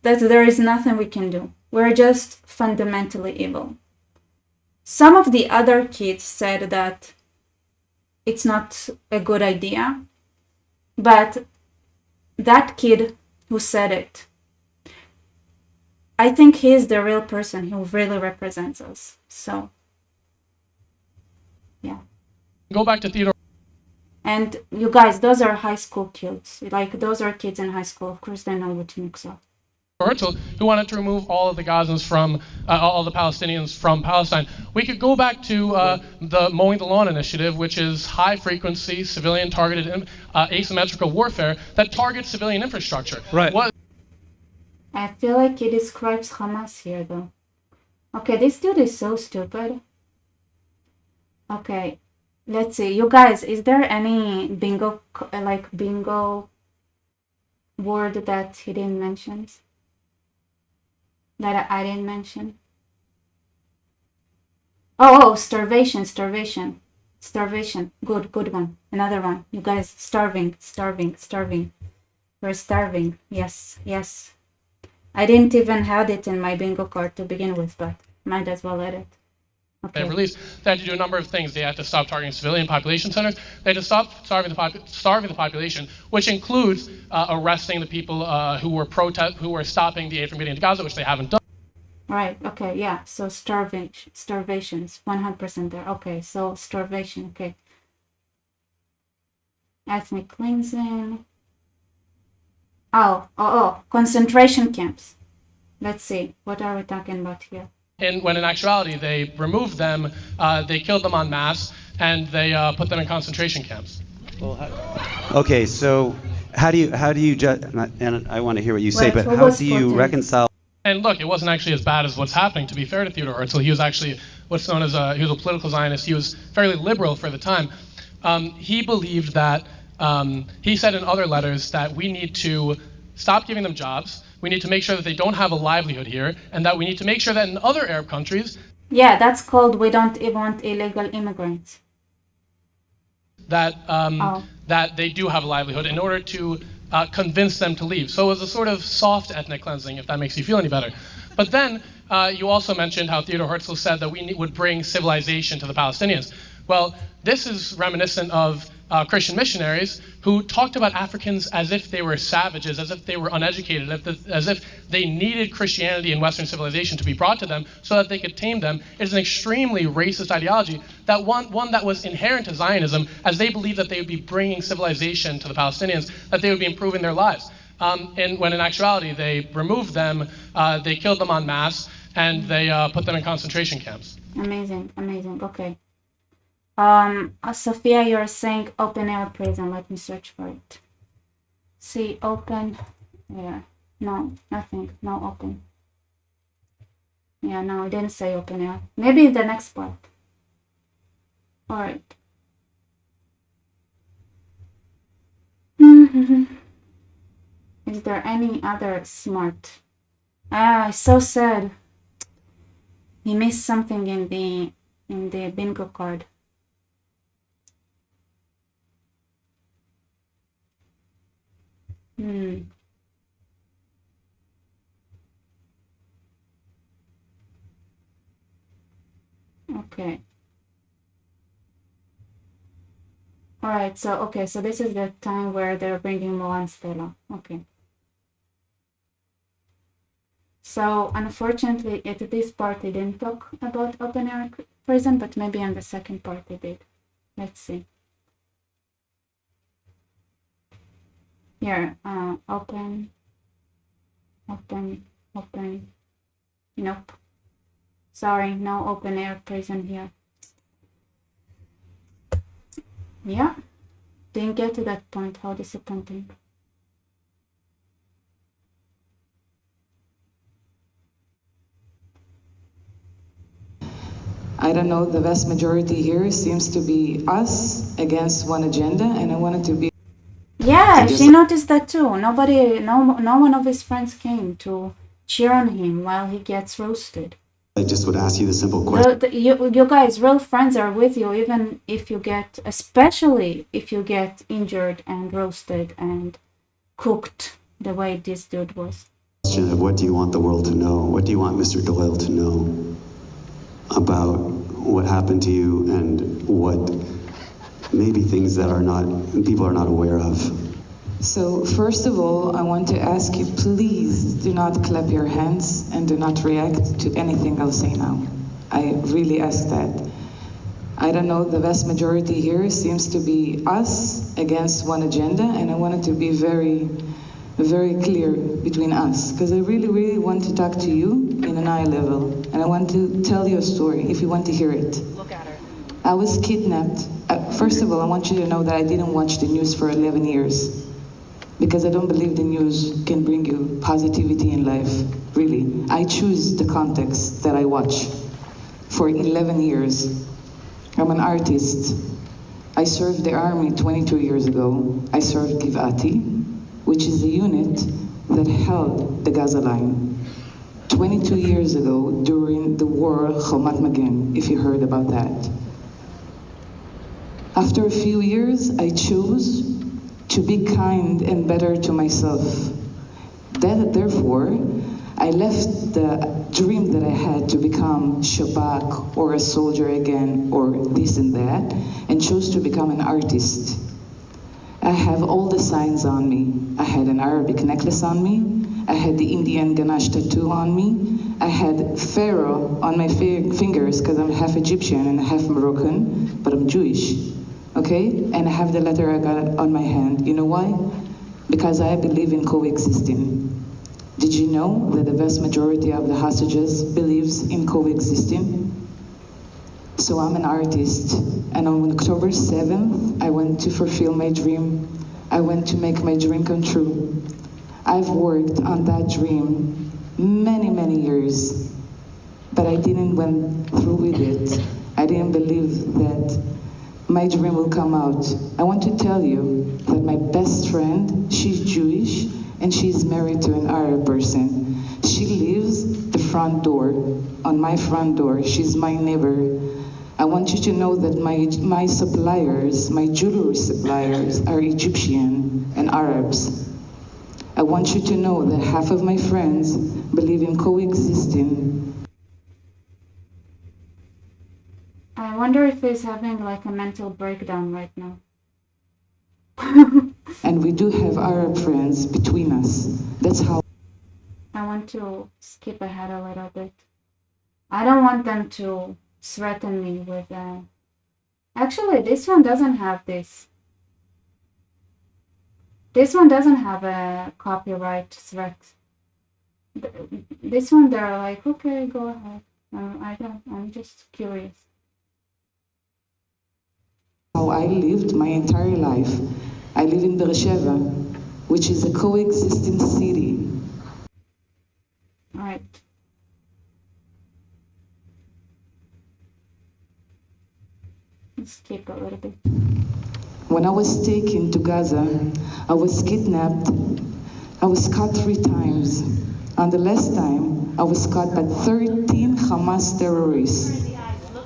that there is nothing we can do. We're just fundamentally evil. Some of the other kids said that it's not a good idea. But that kid who said it, I think he is the real person who really represents us. So, yeah. Go back to Theodore. And you guys, those are high school kids. Like, those are kids in high school. Of course, they know what nukes are. Herzl, who wanted to remove all of the Gazans from, all the Palestinians from Palestine. We could go back to the Mowing the Lawn initiative, which is high-frequency, civilian-targeted, asymmetrical warfare that targets civilian infrastructure. Right. I feel like it describes Hamas here, though. Okay, this dude is so stupid. Okay, let's see. You guys, is there any bingo word that he didn't mention? That I didn't mention? Oh, starvation. Good one. Another one. You guys, starving. We're starving. Yes. I didn't even have it in my bingo card to begin with, but might as well add it. Okay. They released. They had to do a number of things. They had to stop targeting civilian population centers. They had to stop starving the population, which includes arresting the people who were stopping the aid from getting into Gaza, which they haven't done. Right. Okay. Yeah. So starvation's 100% there. Okay. So starvation. Okay. Ethnic cleansing. Oh. Concentration camps. Let's see. What are we talking about here? When in actuality, they removed them, they killed them en masse, and they put them in concentration camps. Okay, so how do you judge? And I want to hear what you say, but how do you reconcile? And look, it wasn't actually as bad as what's happening. To be fair to Theodore Herzl, he was actually what's known as he was a political Zionist. He was fairly liberal for the time. He believed that he said in other letters that we need to stop giving them jobs. We need to make sure that they don't have a livelihood here, and that we need to make sure that in other Arab countries. Yeah, that's called we don't want illegal immigrants. That that they do have a livelihood in order to convince them to leave. So it was a sort of soft ethnic cleansing, if that makes you feel any better. But then you also mentioned how Theodore Herzl said that we would bring civilization to the Palestinians. Well, this is reminiscent of Christian missionaries who talked about Africans as if they were savages, as if they were uneducated, as if they needed Christianity and Western civilization to be brought to them so that they could tame them. It is an extremely racist ideology, that one that was inherent to Zionism, as they believed that they would be bringing civilization to the Palestinians, that they would be improving their lives. And when in actuality they removed them, they killed them en masse, and they put them in concentration camps. Amazing. Okay. Sophia, you're saying open air prison. Let me search for it. See, open air. No, nothing. No open. Yeah, no, I didn't say open air. Maybe the next part. Alright. Is there any other smart? So sad. He missed something in the bingo card. Okay. Alright, so this is the time where they're bringing Moran Stella. Okay. So unfortunately at this part they didn't talk about open air prison, but maybe in the second part they did. Let's see. Here, open. Nope. Sorry, no open air prison here. Yeah, didn't get to that point. How disappointing. I don't know, the vast majority here seems to be us against one agenda, and I wanted to be... Yeah, she noticed that too. No one of his friends came to cheer on him while he gets roasted. I just would ask you the simple question. You guys, real friends are with you, even if you get, especially if you get injured and roasted and cooked the way this dude was. Question of what do you want the world to know? What do you want Mr. Galil to know about what happened to you and what maybe things that people are not aware of. So first of all, I want to ask you, please do not clap your hands and do not react to anything I'll say now. I really ask that. I don't know, the vast majority here seems to be us against one agenda, and I want it to be very, very clear between us, because I really, really want to talk to you in an eye level, and I want to tell you a story if you want to hear it. Look at her. I was kidnapped. First of all, I want you to know that I didn't watch the news for 11 years, because I don't believe the news can bring you positivity in life, really. I choose the context that I watch for 11 years. I'm an artist. I served the army 22 years ago. I served Givati, which is the unit that held the Gaza line. 22 years ago, during the war Chomat Magen, if you heard about that. After a few years, I chose to be kind and better to myself. Therefore, I left the dream that I had to become Shabak or a soldier again or this and that, and chose to become an artist. I have all the signs on me. I had an Arabic necklace on me. I had the Indian Ganesh tattoo on me. I had Pharaoh on my fingers because I'm half Egyptian and half Moroccan, but I'm Jewish. Okay? And I have the letter I got on my hand. You know why? Because I believe in coexisting. Did you know that the vast majority of the hostages believes in coexisting? So I'm an artist, and on October 7th, I went to fulfill my dream. I went to make my dream come true. I've worked on that dream many, many years, but I didn't went through with it. I didn't believe that my dream will come out. I want to tell you that my best friend, she's Jewish, and she's married to an Arab person. She lives the front door, on my front door. She's my neighbor. I want you to know that my suppliers, my jewelry suppliers, are Egyptian and Arabs. I want you to know that half of my friends believe in coexisting. I wonder if he's having like a mental breakdown right now. And we do have Arab friends between us. That's how. I want to skip ahead a little bit. I don't want them to threaten me with actually, this one doesn't have this. This one doesn't have a copyright threat. This one, they're like, okay, go ahead. I'm just curious. How I lived my entire life. I live in Beersheba, which is a coexisting city. All right. Let's skip a little bit. When I was taken to Gaza, I was kidnapped. I was caught 3 times. And the last time, I was caught by 13 Hamas terrorists.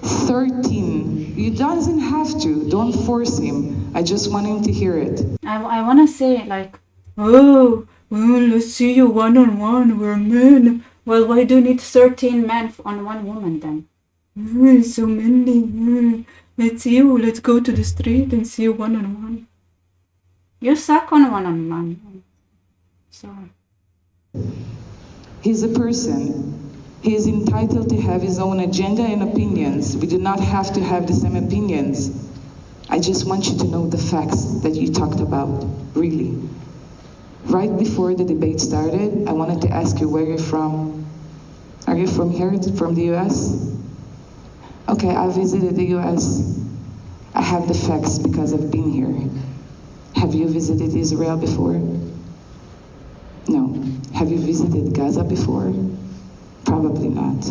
13. You doesn't have to. Don't force him. I just want him to hear it. I want to say like, oh, well, let's see you one-on-one. We're men. Well, why do you need 13 men on one woman then? So many. Let's see you. Let's go to the street and see you one-on-one. You suck on one-on-one. Sorry. He's a person. He is entitled to have his own agenda and opinions. We do not have to have the same opinions. I just want you to know the facts that you talked about, really. Right before the debate started, I wanted to ask you where you're from. Are you from here, from the US? Okay, I visited the US. I have the facts because I've been here. Have you visited Israel before? No. Have you visited Gaza before? Probably not.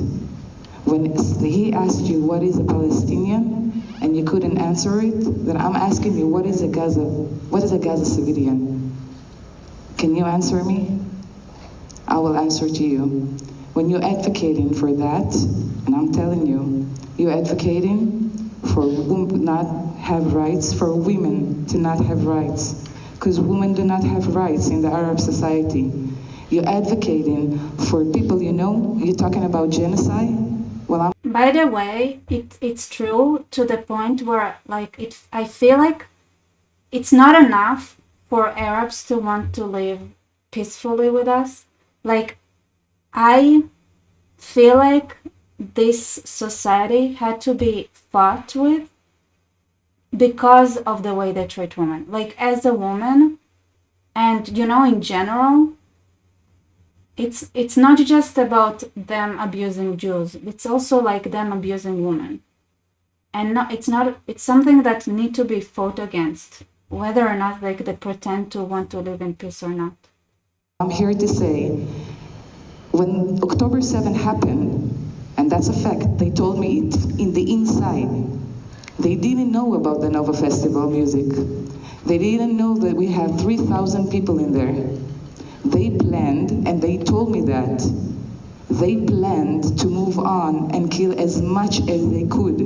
When he asked you what is a Palestinian and you couldn't answer it, then I'm asking you what is a Gaza civilian? Can you answer me? I will answer to you. When you're advocating for that, and I'm telling you, you're advocating for women not have rights, for women to not have rights, because women do not have rights in the Arab society. You're advocating for people, you know, you're talking about genocide. Well, By the way, it's true to the point where like I feel like it's not enough for Arabs to want to live peacefully with us. Like I feel like this society had to be fought with because of the way they treat women. Like as a woman, and in general, it's not just about them abusing Jews. It's also like them abusing women. And it's something that need to be fought against, whether or not like they pretend to want to live in peace or not. I'm here to say, when October 7 happened, and that's a fact, they told me it in the inside. They didn't know about the Nova Festival music. They didn't know that we have 3,000 people in there. They planned, and they told me that, they planned to move on and kill as much as they could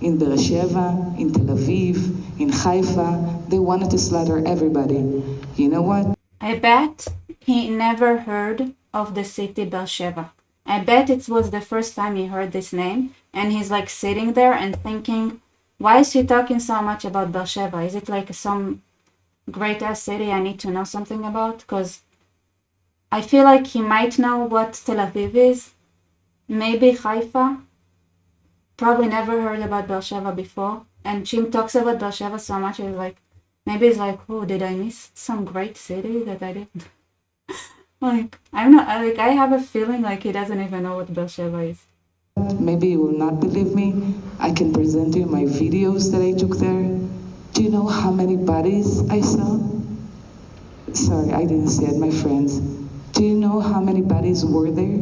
in Be'er Sheva, in Tel Aviv, in Haifa. They wanted to slaughter everybody. You know what? I bet he never heard of the city Be'er Sheva. I bet it was the first time he heard this name, and he's like sitting there and thinking, why is she talking so much about Be'er Sheva? Is it like some great ass city I need to know something about? Because I feel like he might know what Tel Aviv is, maybe Haifa. Probably never heard about Be'er Sheva before. And Jim talks about Be'er Sheva so much, he's like, maybe it's like, oh, did I miss some great city that I didn't? Like, I'm not, like, I have a feeling like he doesn't even know what Be'er Sheva is. Maybe you will not believe me. I can present you my videos that I took there. Do you know how many bodies I saw? Sorry, I didn't say it, my friends. Do you know how many bodies were there?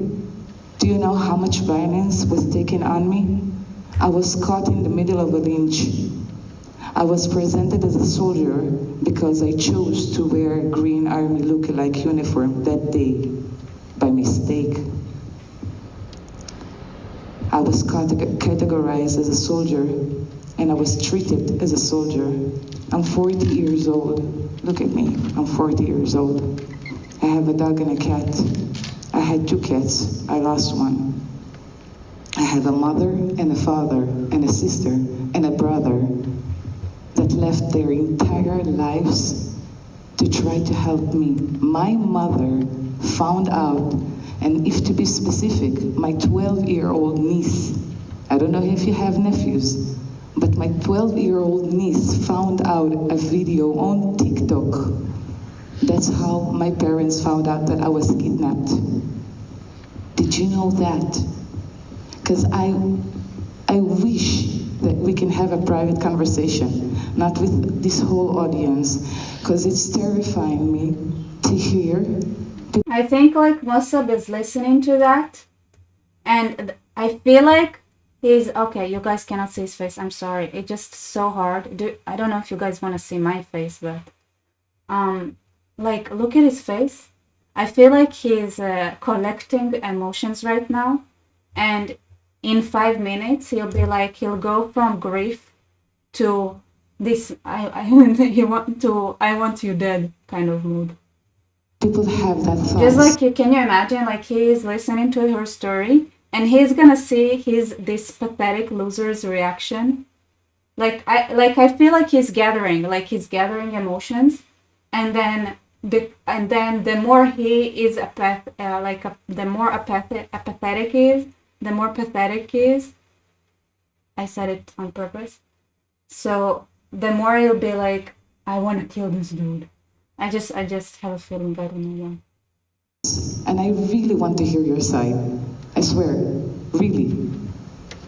Do you know how much violence was taken on me? I was caught in the middle of a lynch. I was presented as a soldier because I chose to wear a green army look-alike uniform that day, by mistake. I was categorized as a soldier, and I was treated as a soldier. I'm 40 years old. Look at me, I'm 40 years old. I have a dog and a cat. I had 2 cats, I lost one. I have a mother and a father and a sister and a brother that left their entire lives to try to help me. My mother found out, and if to be specific, my 12-year-old niece, I don't know if you have nephews, but my 12-year-old niece found out a video on TikTok. That's how my parents found out that I was kidnapped. Did you know that? Because I wish that we can have a private conversation, not with this whole audience, because it's terrifying me to hear. I think like Mossab is listening to that, and I feel like he's okay. You guys cannot see his face. I'm sorry. It's just so hard. I don't know if you guys want to see my face, but like look at his face. I feel like he's collecting emotions right now, and in 5 minutes he'll go from grief to this I want you dead kind of mood. People have that thought. Just like can you imagine, like he's listening to her story and he's gonna see this pathetic loser's reaction. I feel like he's gathering emotions, and then the more he is the more apathetic he is, the more pathetic he is. I said it on purpose. So the more he'll be like, I want to kill this dude. I just have a feeling, I don't know why. And I really want to hear your side. I swear, really.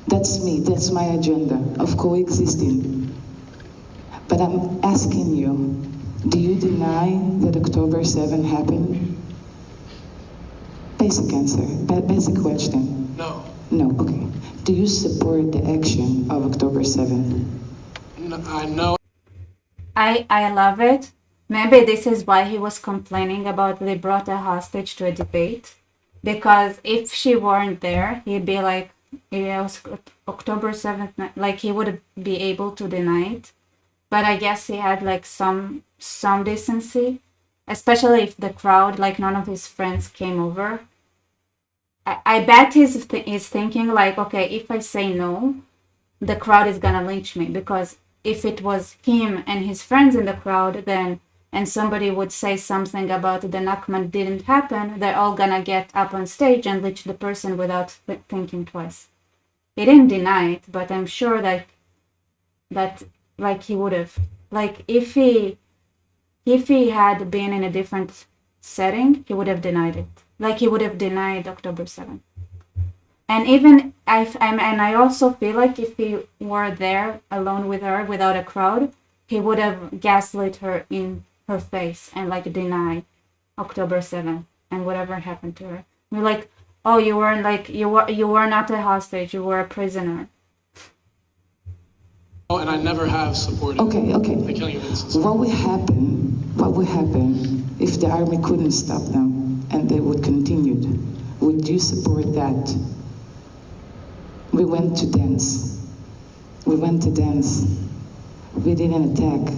That's me, that's my agenda of coexisting. But I'm asking you, do you deny that October 7 happened? Basic answer, basic question. No. No, okay. Do you support the action of October 7? No, I know. I love it. Maybe this is why he was complaining about they brought a hostage to a debate. Because if she weren't there, he'd be like, it was October 7th, like he would be able to deny it. But I guess he had like some decency, especially if the crowd, like none of his friends came over. I bet he's thinking like, okay, if I say no, the crowd is gonna lynch me, because if it was him and his friends in the crowd, then and somebody would say something about the Nakba didn't happen, they're all gonna get up on stage and lynch the person without thinking twice. He didn't deny it, but I'm sure that like he would have, like if he had been in a different setting, he would have denied it. Like he would have denied October 7th. And even I also feel like if he were there alone with her without a crowd, he would have gaslit her in her face and like deny October 7th and whatever happened to her. We're like, oh, you were not a hostage, you were a prisoner. Oh, and I never have supported the killing of innocents. What would happen if the army couldn't stop them and they would continue? Would you support that? We went to dance. We didn't attack.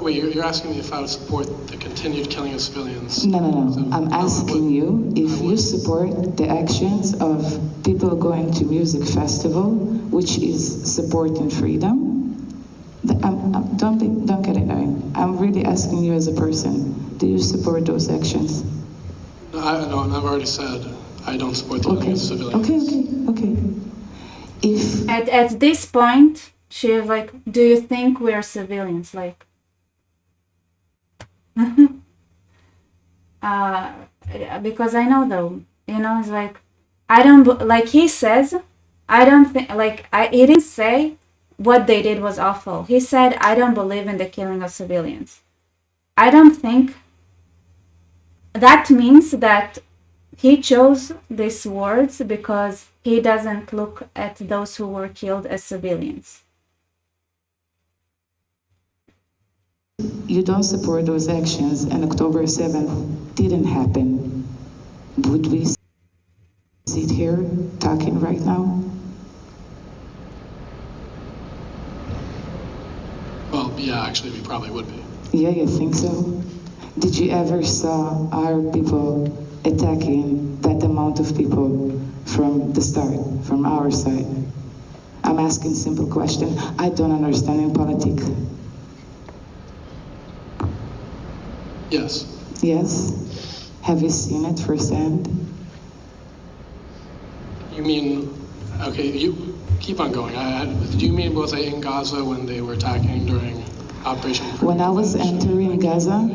Wait, you're asking me if I would support the continued killing of civilians? No. So, I'm asking you if you support the actions of people going to music festival, which is supporting freedom. Don't get it wrong. I'm really asking you as a person. Do you support those actions? No, I've already said I don't support the killing of civilians. Okay. If at this point, she was like, do you think we're civilians? Like, because I know though, it's like, I don't, like he says, I don't think, like, he didn't say what they did was awful. He said, I don't believe in the killing of civilians. I don't think that means that he chose these words because he doesn't look at those who were killed as civilians. you don't support those actions and October 7th didn't happen, would we sit here talking right now? Well, yeah, actually, we probably would be. Yeah, you think so? Did you ever saw our people attacking that amount of people from the start, from our side? I'm asking simple question. I don't understand in politics. Yes. Yes? Have you seen it firsthand? You mean, okay, you keep on going. Do you mean, was I in Gaza when they were attacking during Operation? When I was entering Gaza,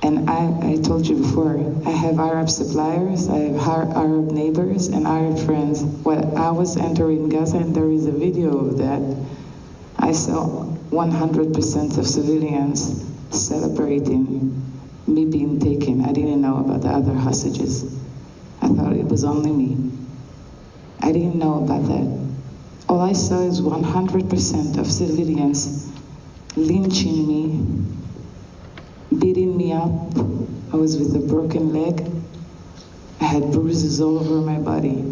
and I told you before, I have Arab suppliers, I have Arab neighbors and Arab friends. When I was entering Gaza, and there is a video of that, I saw 100% of civilians celebrating me being taken. I didn't know about the other hostages. I thought it was only me. I didn't know about that. All I saw is 100% of civilians lynching me, beating me up. I was with a broken leg. I had bruises all over my body.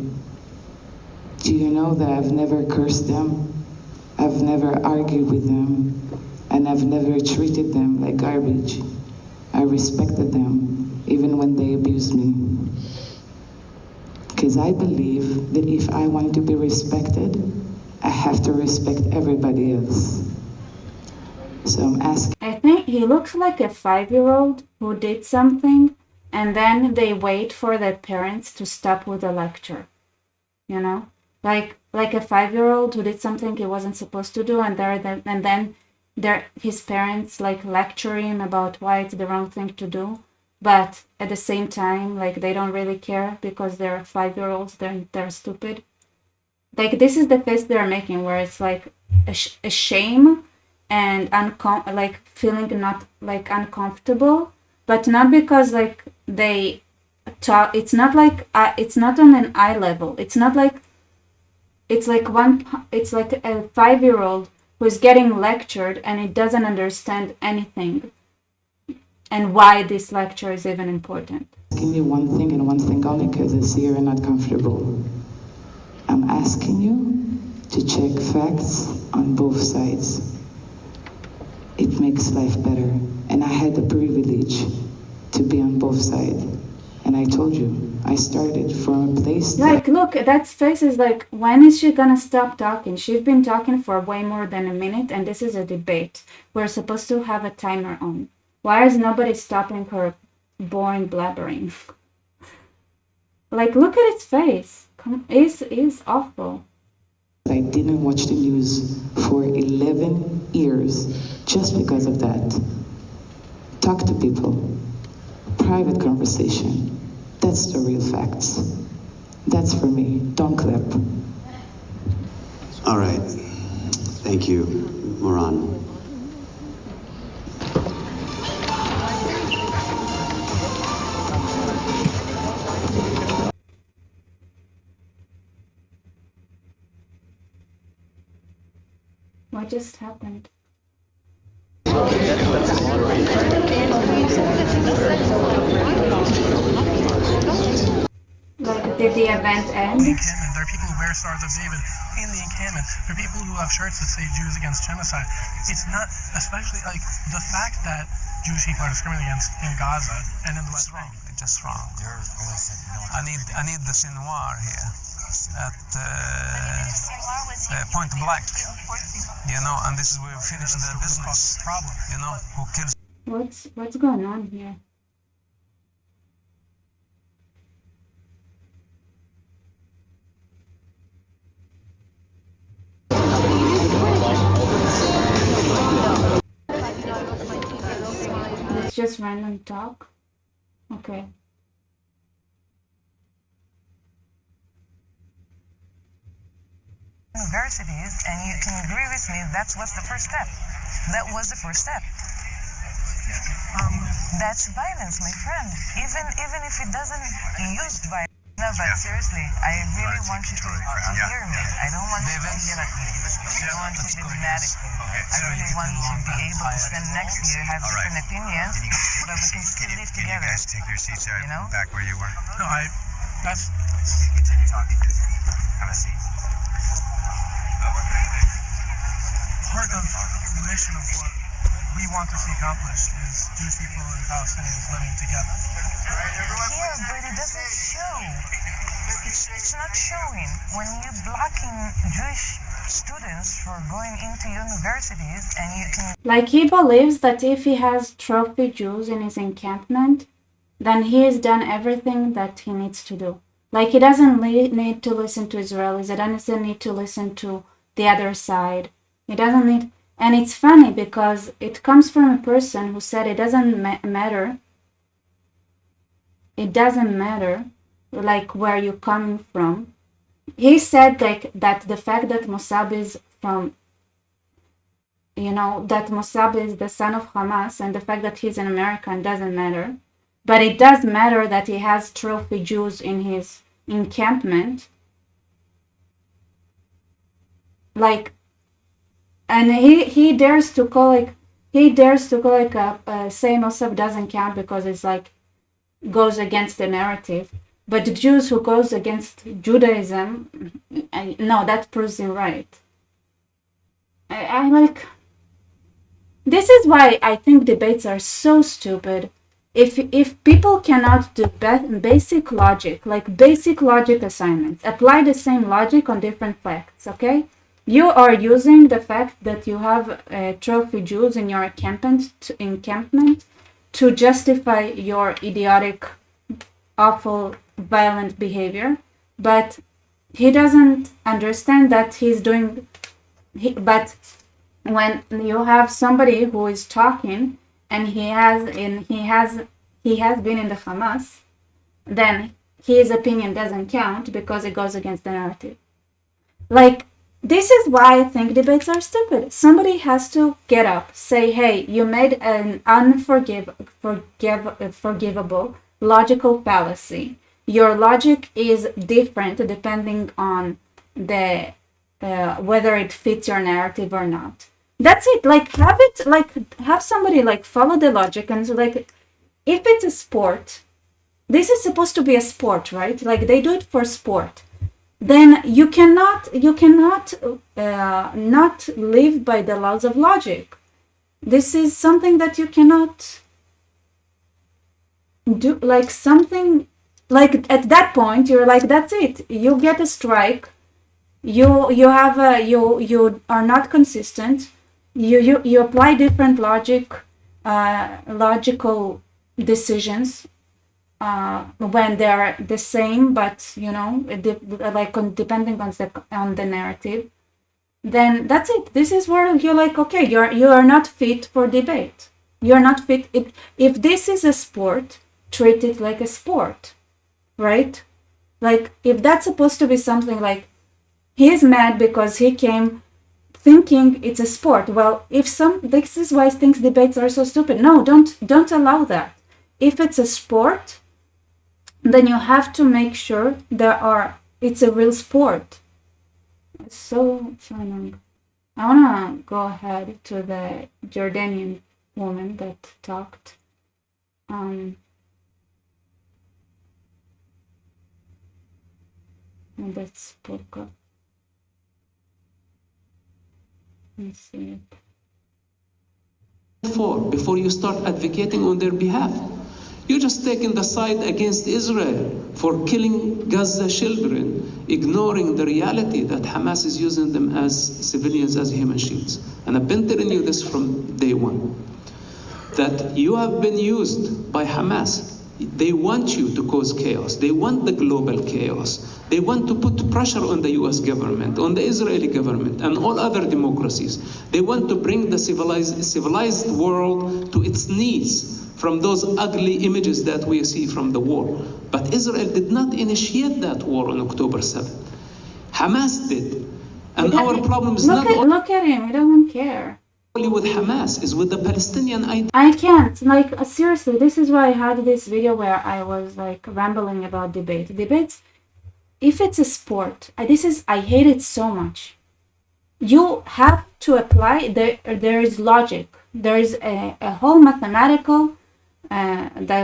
Do you know that I've never cursed them? I've never argued with them, and I've never treated them like garbage. I respected them, even when they abused me. Because I believe that if I want to be respected, I have to respect everybody else. So I'm asking. I think he looks like a 5-year-old who did something and then they wait for their parents to stop with the lecture. You know? Like a 5-year-old who did something he wasn't supposed to do, and then his parents like lecture him about why it's the wrong thing to do, but at the same time, like, they don't really care because they're 5-year-olds, they're stupid. Like, this is the face they're making, where it's like a shame and like feeling not like uncomfortable, but not because like they talk. It's not like it's not on an eye level. It's not like it's like a 5-year-old who is getting lectured and it doesn't understand anything, and why this lecture is even important. Asking you one thing and one thing only, because I see you're not comfortable. I'm asking you to check facts on both sides. It makes life better, and I had the privilege to be on both sides. And I told you, I started from a place Like, look, that face is like, when is she gonna stop talking? She's been talking for way more than a minute, and this is a debate. We're supposed to have a timer on. Why is nobody stopping her boring blabbering? Like, look at its face. It's awful. I didn't watch the news for 11 years just because of that. Talk to people. Private conversation. That's the real facts. That's for me. Don't clip. All right. Thank you, Moran. What just happened? Like, did the event end? Encampment. There are people who wear Stars of David in the encampment. There are people who have shirts that say Jews against genocide. It's not, especially like the fact that Jewish people are discriminated against in Gaza and in the West Bank. It's just wrong. I need the Sinwar here at point blank. You know, and this is where we finish the business. Problem. You know, who kills. What's going on here? It's just random talk? Okay. Universities, and you can agree with me, that was the first step. That was the first step. That's violence, my friend. Even if it doesn't use violence. No, but seriously, I really want you to hear me. I don't want you to yell at me. I don't want you to be dramatic. I really want to be able to spend next year, have different opinions, but we can still live together. Can you guys take your seats there, back where you were? No, that's. Continue talking. Have a seat. Part of the mission of what we want to see accomplished is Jewish people and Palestinians living together. Yeah, but it doesn't show. It's not showing. When you're blocking Jewish students for going into universities and you can... Like, he believes that if he has trophy Jews in his encampment, then he has done everything that he needs to do. Like, he doesn't need to listen to Israelis. He doesn't need to listen to the other side. He doesn't need... And it's funny because it comes from a person who said it doesn't matter. It doesn't matter, like, where you're coming from. He said, like, that the fact that Mossab is from, that Mossab is the son of Hamas, and the fact that he's an American doesn't matter. But it does matter that he has trophy Jews in his encampment. Like, and he dares to call say Mossab doesn't count because it's like goes against the narrative. But the Jews who goes against Judaism, no, that proves him right. I like. This is why I think debates are so stupid. If people cannot do basic logic, like basic logic assignments, apply the same logic on different facts, okay? You are using the fact that you have trophy Jews in your encampment to justify your idiotic, awful, violent behavior, but he doesn't understand that he's doing. But when you have somebody who is talking and he has been in the Hamas, then his opinion doesn't count because it goes against the narrative. Like, this is why I think debates are stupid. Somebody has to get up, say, hey, you made an unforgivable logical fallacy. Your logic is different depending on the whether it fits your narrative or not. That's it. Like, have somebody like follow the logic and so, like, if it's a sport, this is supposed to be a sport, right? Like, they do it for sport. Then you cannot not live by the laws of logic. This is something that you cannot do. Like, something Like at that point, you're like, that's it. You get a strike. You are not consistent. You apply different logical decisions when they are the same, but depending on the narrative. Then that's it. This is where you're like, okay, you are not fit for debate. You're not fit. If this is a sport, treat it like a sport, right? Like if that's supposed to be something like he's mad because he came thinking it's a sport. Well, this is why debates are so stupid. No, don't allow that. If it's a sport, then you have to make sure it's a real sport. It's so annoying. I wanna go ahead to the Jordanian woman that talked. And that spoke up. Let's see it. Before you start advocating on their behalf. You're just taking the side against Israel for killing Gaza children, ignoring the reality that Hamas is using them as civilians, as human shields. And I've been telling you this from day one, that you have been used by Hamas. They want you to cause chaos. They want the global chaos. They want to put pressure on the US government, on the Israeli government, and all other democracies. They want to bring the civilized world to its knees from those ugly images that we see from the war. But Israel did not initiate that war on October 7th. Hamas did. And our problem is look at him, he doesn't care. Only with Hamas, is with the Palestinian idea. I can't, seriously, this is why I had this video where I was rambling about debates. If it's a sport, I hate it so much. You have to apply, there is logic. There is a whole mathematical,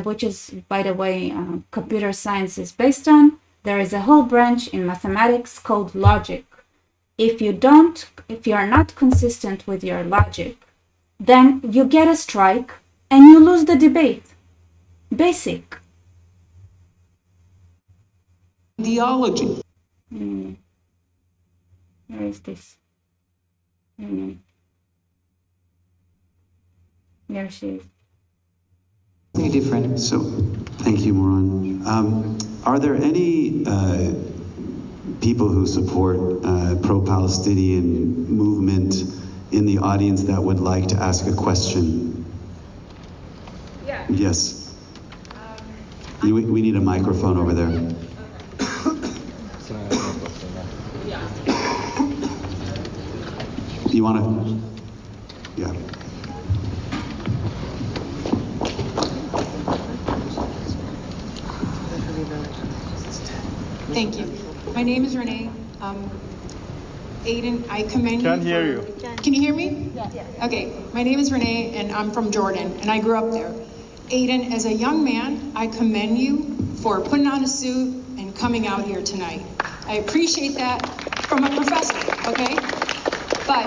which is, by the way, computer science is based on. There is a whole branch in mathematics called logic. If you are not consistent with your logic, then you get a strike and you lose the debate. Basic. Ideology. Where is this? There she is. Different. So, thank you, Moran. Are there any people who support pro-Palestinian movement in the audience that would like to ask a question? Yeah. Yes. We need a microphone over there. You want to? Yeah. Thank you. My name is Renee. Aiden, I commend you. Can't hear you. Can you hear me? Yeah. Okay. My name is Renee, and I'm from Jordan, and I grew up there. Aiden, as a young man, I commend you for putting on a suit and coming out here tonight. I appreciate that from a professor, okay? But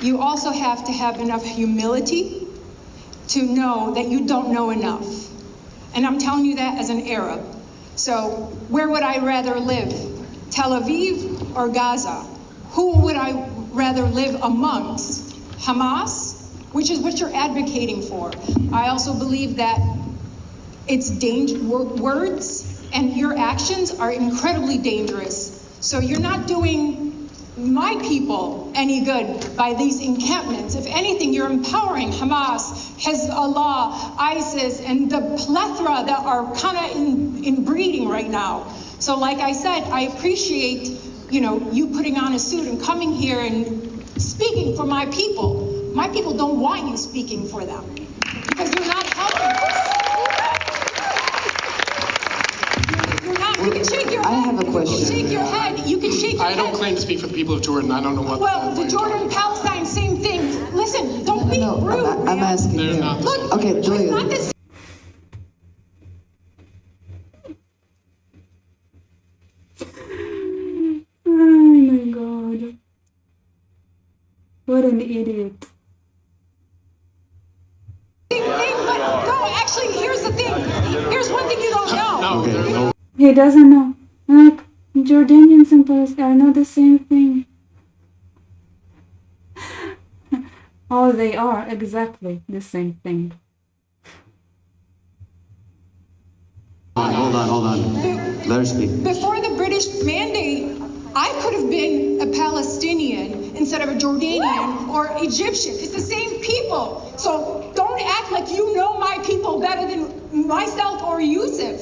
you also have to have enough humility to know that you don't know enough. And I'm telling you that as an Arab. So where would I rather live? Tel Aviv or Gaza? Who would I rather live amongst? Hamas, which is what you're advocating for. I also believe that it's words and your actions are incredibly dangerous. So you're not doing my people any good by these encampments. If anything, you're empowering Hamas, Hezbollah, ISIS, and the plethora that are kind of in breeding right now. So like I said, I appreciate, you putting on a suit and coming here and speaking for my people. My people don't want you speaking for them because you're not helping us. You can shake your head. I have a question. You can shake your head. You can shake your head. I don't claim to speak for the people of Jordan. I don't know what. Well, the Jordan, Palestine, same thing. Listen, don't be rude. I'm asking They're you. not the Look, Okay, it's Julia. not this. Oh my god. What an idiot. Thing, but no, actually, here's the thing. Here's one thing you don't know. No, He doesn't know. Like, Jordanians and Palestinians are not the same thing. Oh, they are exactly the same thing. Hold on. Let her speak. Before the British mandate, I could have been a Palestinian instead of a Jordanian or Egyptian. It's the same people. So don't act like you know my people better than myself or Yusuf.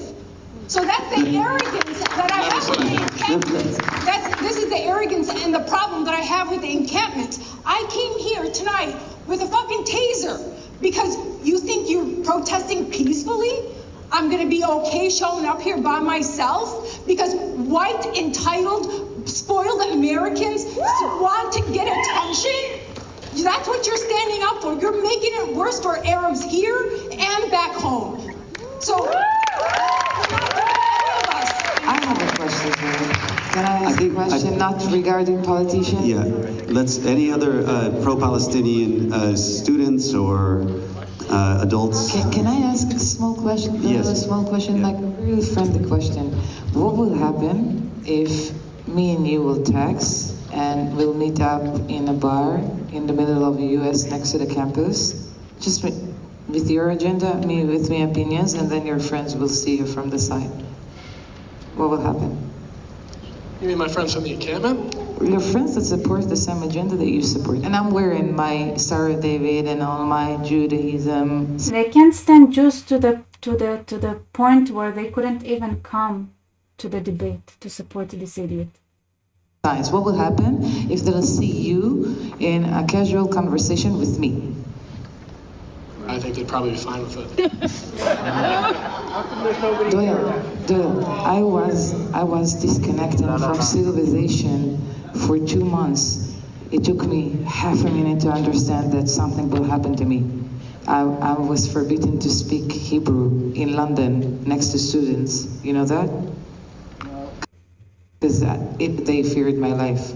So that's the arrogance that I have with the encampment. This is the arrogance and the problem that I have with the encampment. I came here tonight with a fucking taser because you think you're protesting peacefully? I'm going to be okay showing up here by myself because white, entitled, spoiled Americans want to get attention? That's what you're standing up for. You're making it worse for Arabs here and back home. So, I have a question here. Can I ask a question not regarding politicians? Yeah. Any other pro-Palestinian students or adults? Can I ask a small question? Yes. A small question, like a really friendly question. What will happen if me and you will text and we'll meet up in a bar in the middle of the US next to the campus? Just with your agenda, me with my opinions, and then your friends will see you from the side. What will happen? You mean my friends from the encampment? Your friends that support the same agenda that you support. And I'm wearing my Star of David and all my Judaism. They can't stand Jews to the point where they couldn't even come to the debate to support this idiot. What will happen if they'll see you in a casual conversation with me? I think they'd probably be fine with it. Doyle, I was disconnected from civilization for 2 months. It took me half a minute to understand that something will happen to me. I was forbidden to speak Hebrew in London next to students. You know that? Because they feared my life.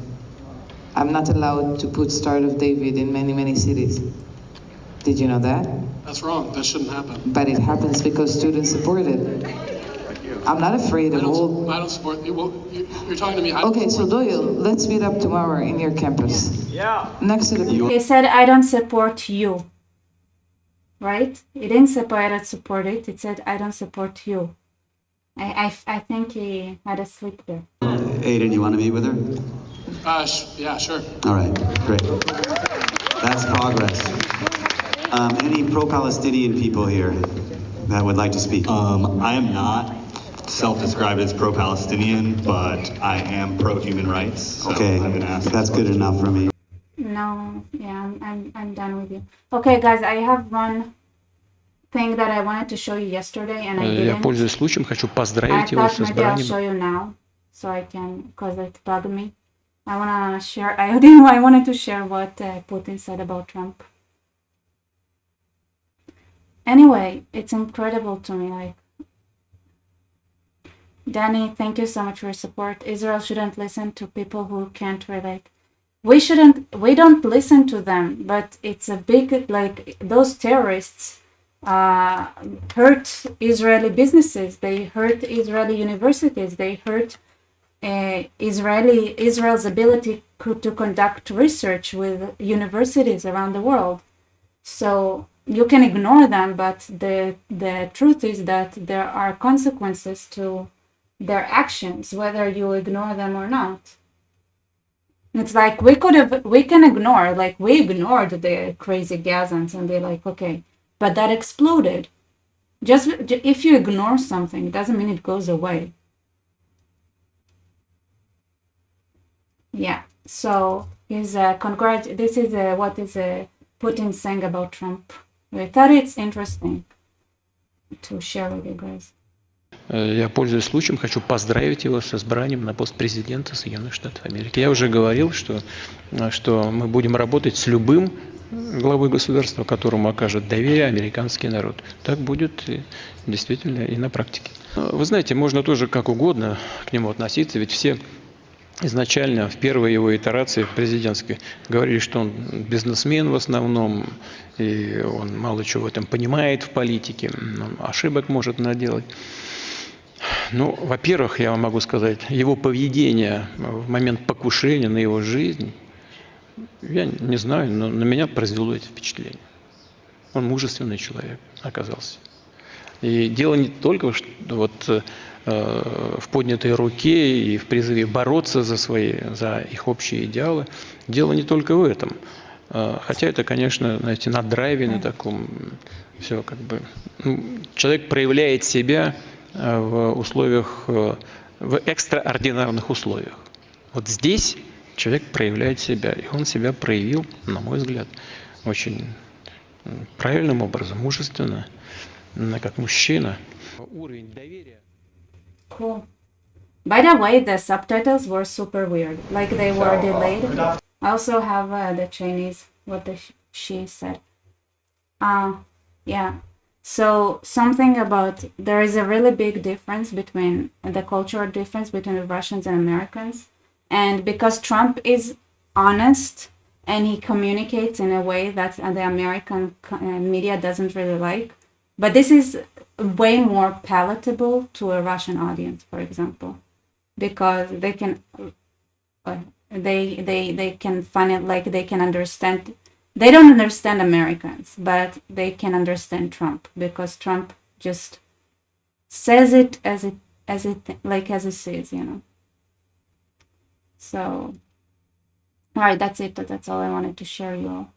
I'm not allowed to put Star of David in many cities. Did you know that? That's wrong. That shouldn't happen. But it happens because students support it. I'm not afraid of all... I don't support you. Well, you're talking to me. Okay, so Doyle, let's meet up tomorrow in your campus. Yeah. Next to the... He said, I don't support you. Right? He didn't say I don't support it. It said, I don't support you. I think he had a slip there. Aiden, you want to meet with her? Yeah, sure. All right, great. That's progress. Any pro-Palestinian people here that would like to speak? I am not self-described as pro-Palestinian, but I am pro-human rights. So Okay, I'm gonna ask that's good enough for me. No, yeah, I'm done with you. Okay, guys, I have one thing that I wanted to show you yesterday, and I didn't. Я, пользуясь случаем, хочу I поздравить его thought с maybe I'll избранием. show you now, so I can, because it bugged me. I wanna share. I wanted to share what Putin said about Trump. Anyway, it's incredible to me. Like, Danny, thank you so much for your support. Israel shouldn't listen to people who can't relate. We don't listen to them, but it's a big, like, those terrorists hurt Israeli businesses. They hurt Israeli universities. They hurt Israel's ability to conduct research with universities around the world. So you can ignore them, but the truth is that there are consequences to their actions, whether you ignore them or not. It's like we can ignore, like we ignored the crazy Gazans and they're like, okay, but that exploded. Just if you ignore something, it doesn't mean it goes away. Yeah, so this is what is Putin saying about Trump. I thought it's interesting to share with you guys. Я, пользуясь случаем, хочу поздравить его с избранием на пост президента Соединенных Штатов Америки. Я уже говорил, что мы будем работать с любым главой государства, которому окажет доверие американский народ. Так будет действительно и на практике. Вы знаете, можно тоже как угодно к нему относиться, ведь все изначально в первой его итерации президентской говорили, что он бизнесмен в основном, и он мало чего в этом понимает в политике, он ошибок может наделать. Ну, во-первых, я вам могу сказать, его поведение в момент покушения на его жизнь, я не знаю, но на меня произвело это впечатление. Он мужественный человек оказался. И дело не только в поднятой руке и в призыве бороться за их общие идеалы. Дело не только в этом. Хотя это, конечно, знаете, на драйве, на таком, все как бы... человек проявляет себя в условиях, в экстраординарных условиях. Вот здесь человек проявляет себя, и он себя проявил, на мой взгляд, очень правильным образом, мужественно, как мужчина. Уровень доверия. Cool. By the way, the subtitles were super weird. Like they were delayed. I also have the Chinese, what she said. Yeah. So something about, there is a really big difference between the cultural difference between the Russians and Americans. And because Trump is honest and he communicates in a way that the American media doesn't really like. But this is way more palatable to a Russian audience, for example, because they can they can find it, like they can understand. They don't understand Americans, but they can understand Trump because Trump just says it as it is, you know. So, all right, that's it. That's all I wanted to share you all.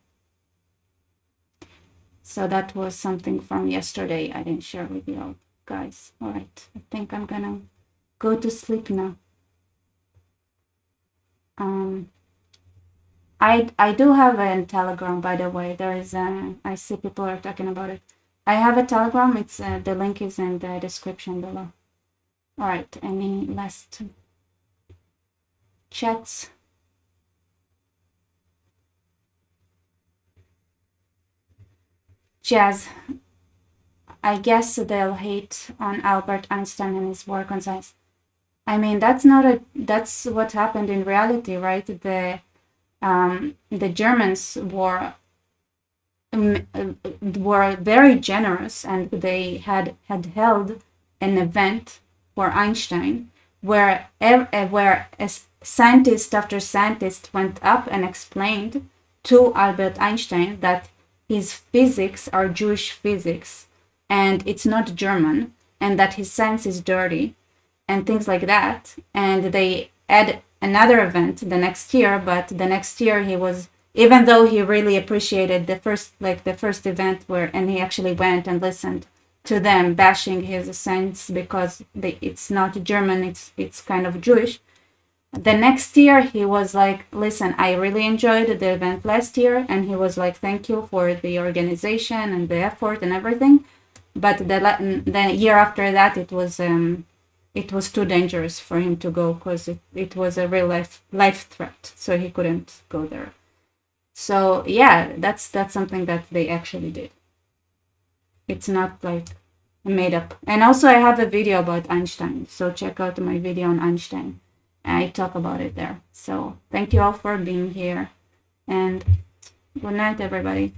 So that was something from yesterday I didn't share with you all, guys. All right, I think I'm gonna go to sleep now. I do have a Telegram, by the way. There is I see people are talking about it. I have a Telegram. It's the link is in the description below. All right, any last chats? Jazz, I guess they'll hate on Albert Einstein and his work on science. I mean, that's what happened in reality, right? The Germans were very generous, and they had held an event for Einstein where scientist after scientist went up and explained to Albert Einstein that his physics are Jewish physics and it's not German, and that his science is dirty and things like that. And they had another event the next year, but the next year he was, even though he really appreciated the first event and he actually went and listened to them bashing his science because it's not German, it's kind of Jewish. The next year he was like, listen, I really enjoyed the event last year, and he was like, thank you for the organization and the effort and everything, but the year after that it was too dangerous for him to go because it was a real life threat, so he couldn't go there. So yeah, that's something that they actually did. It's not like made up. And also I have a video about Einstein, so check out my video on Einstein. I talk about it there. So thank you all for being here, and good night, everybody.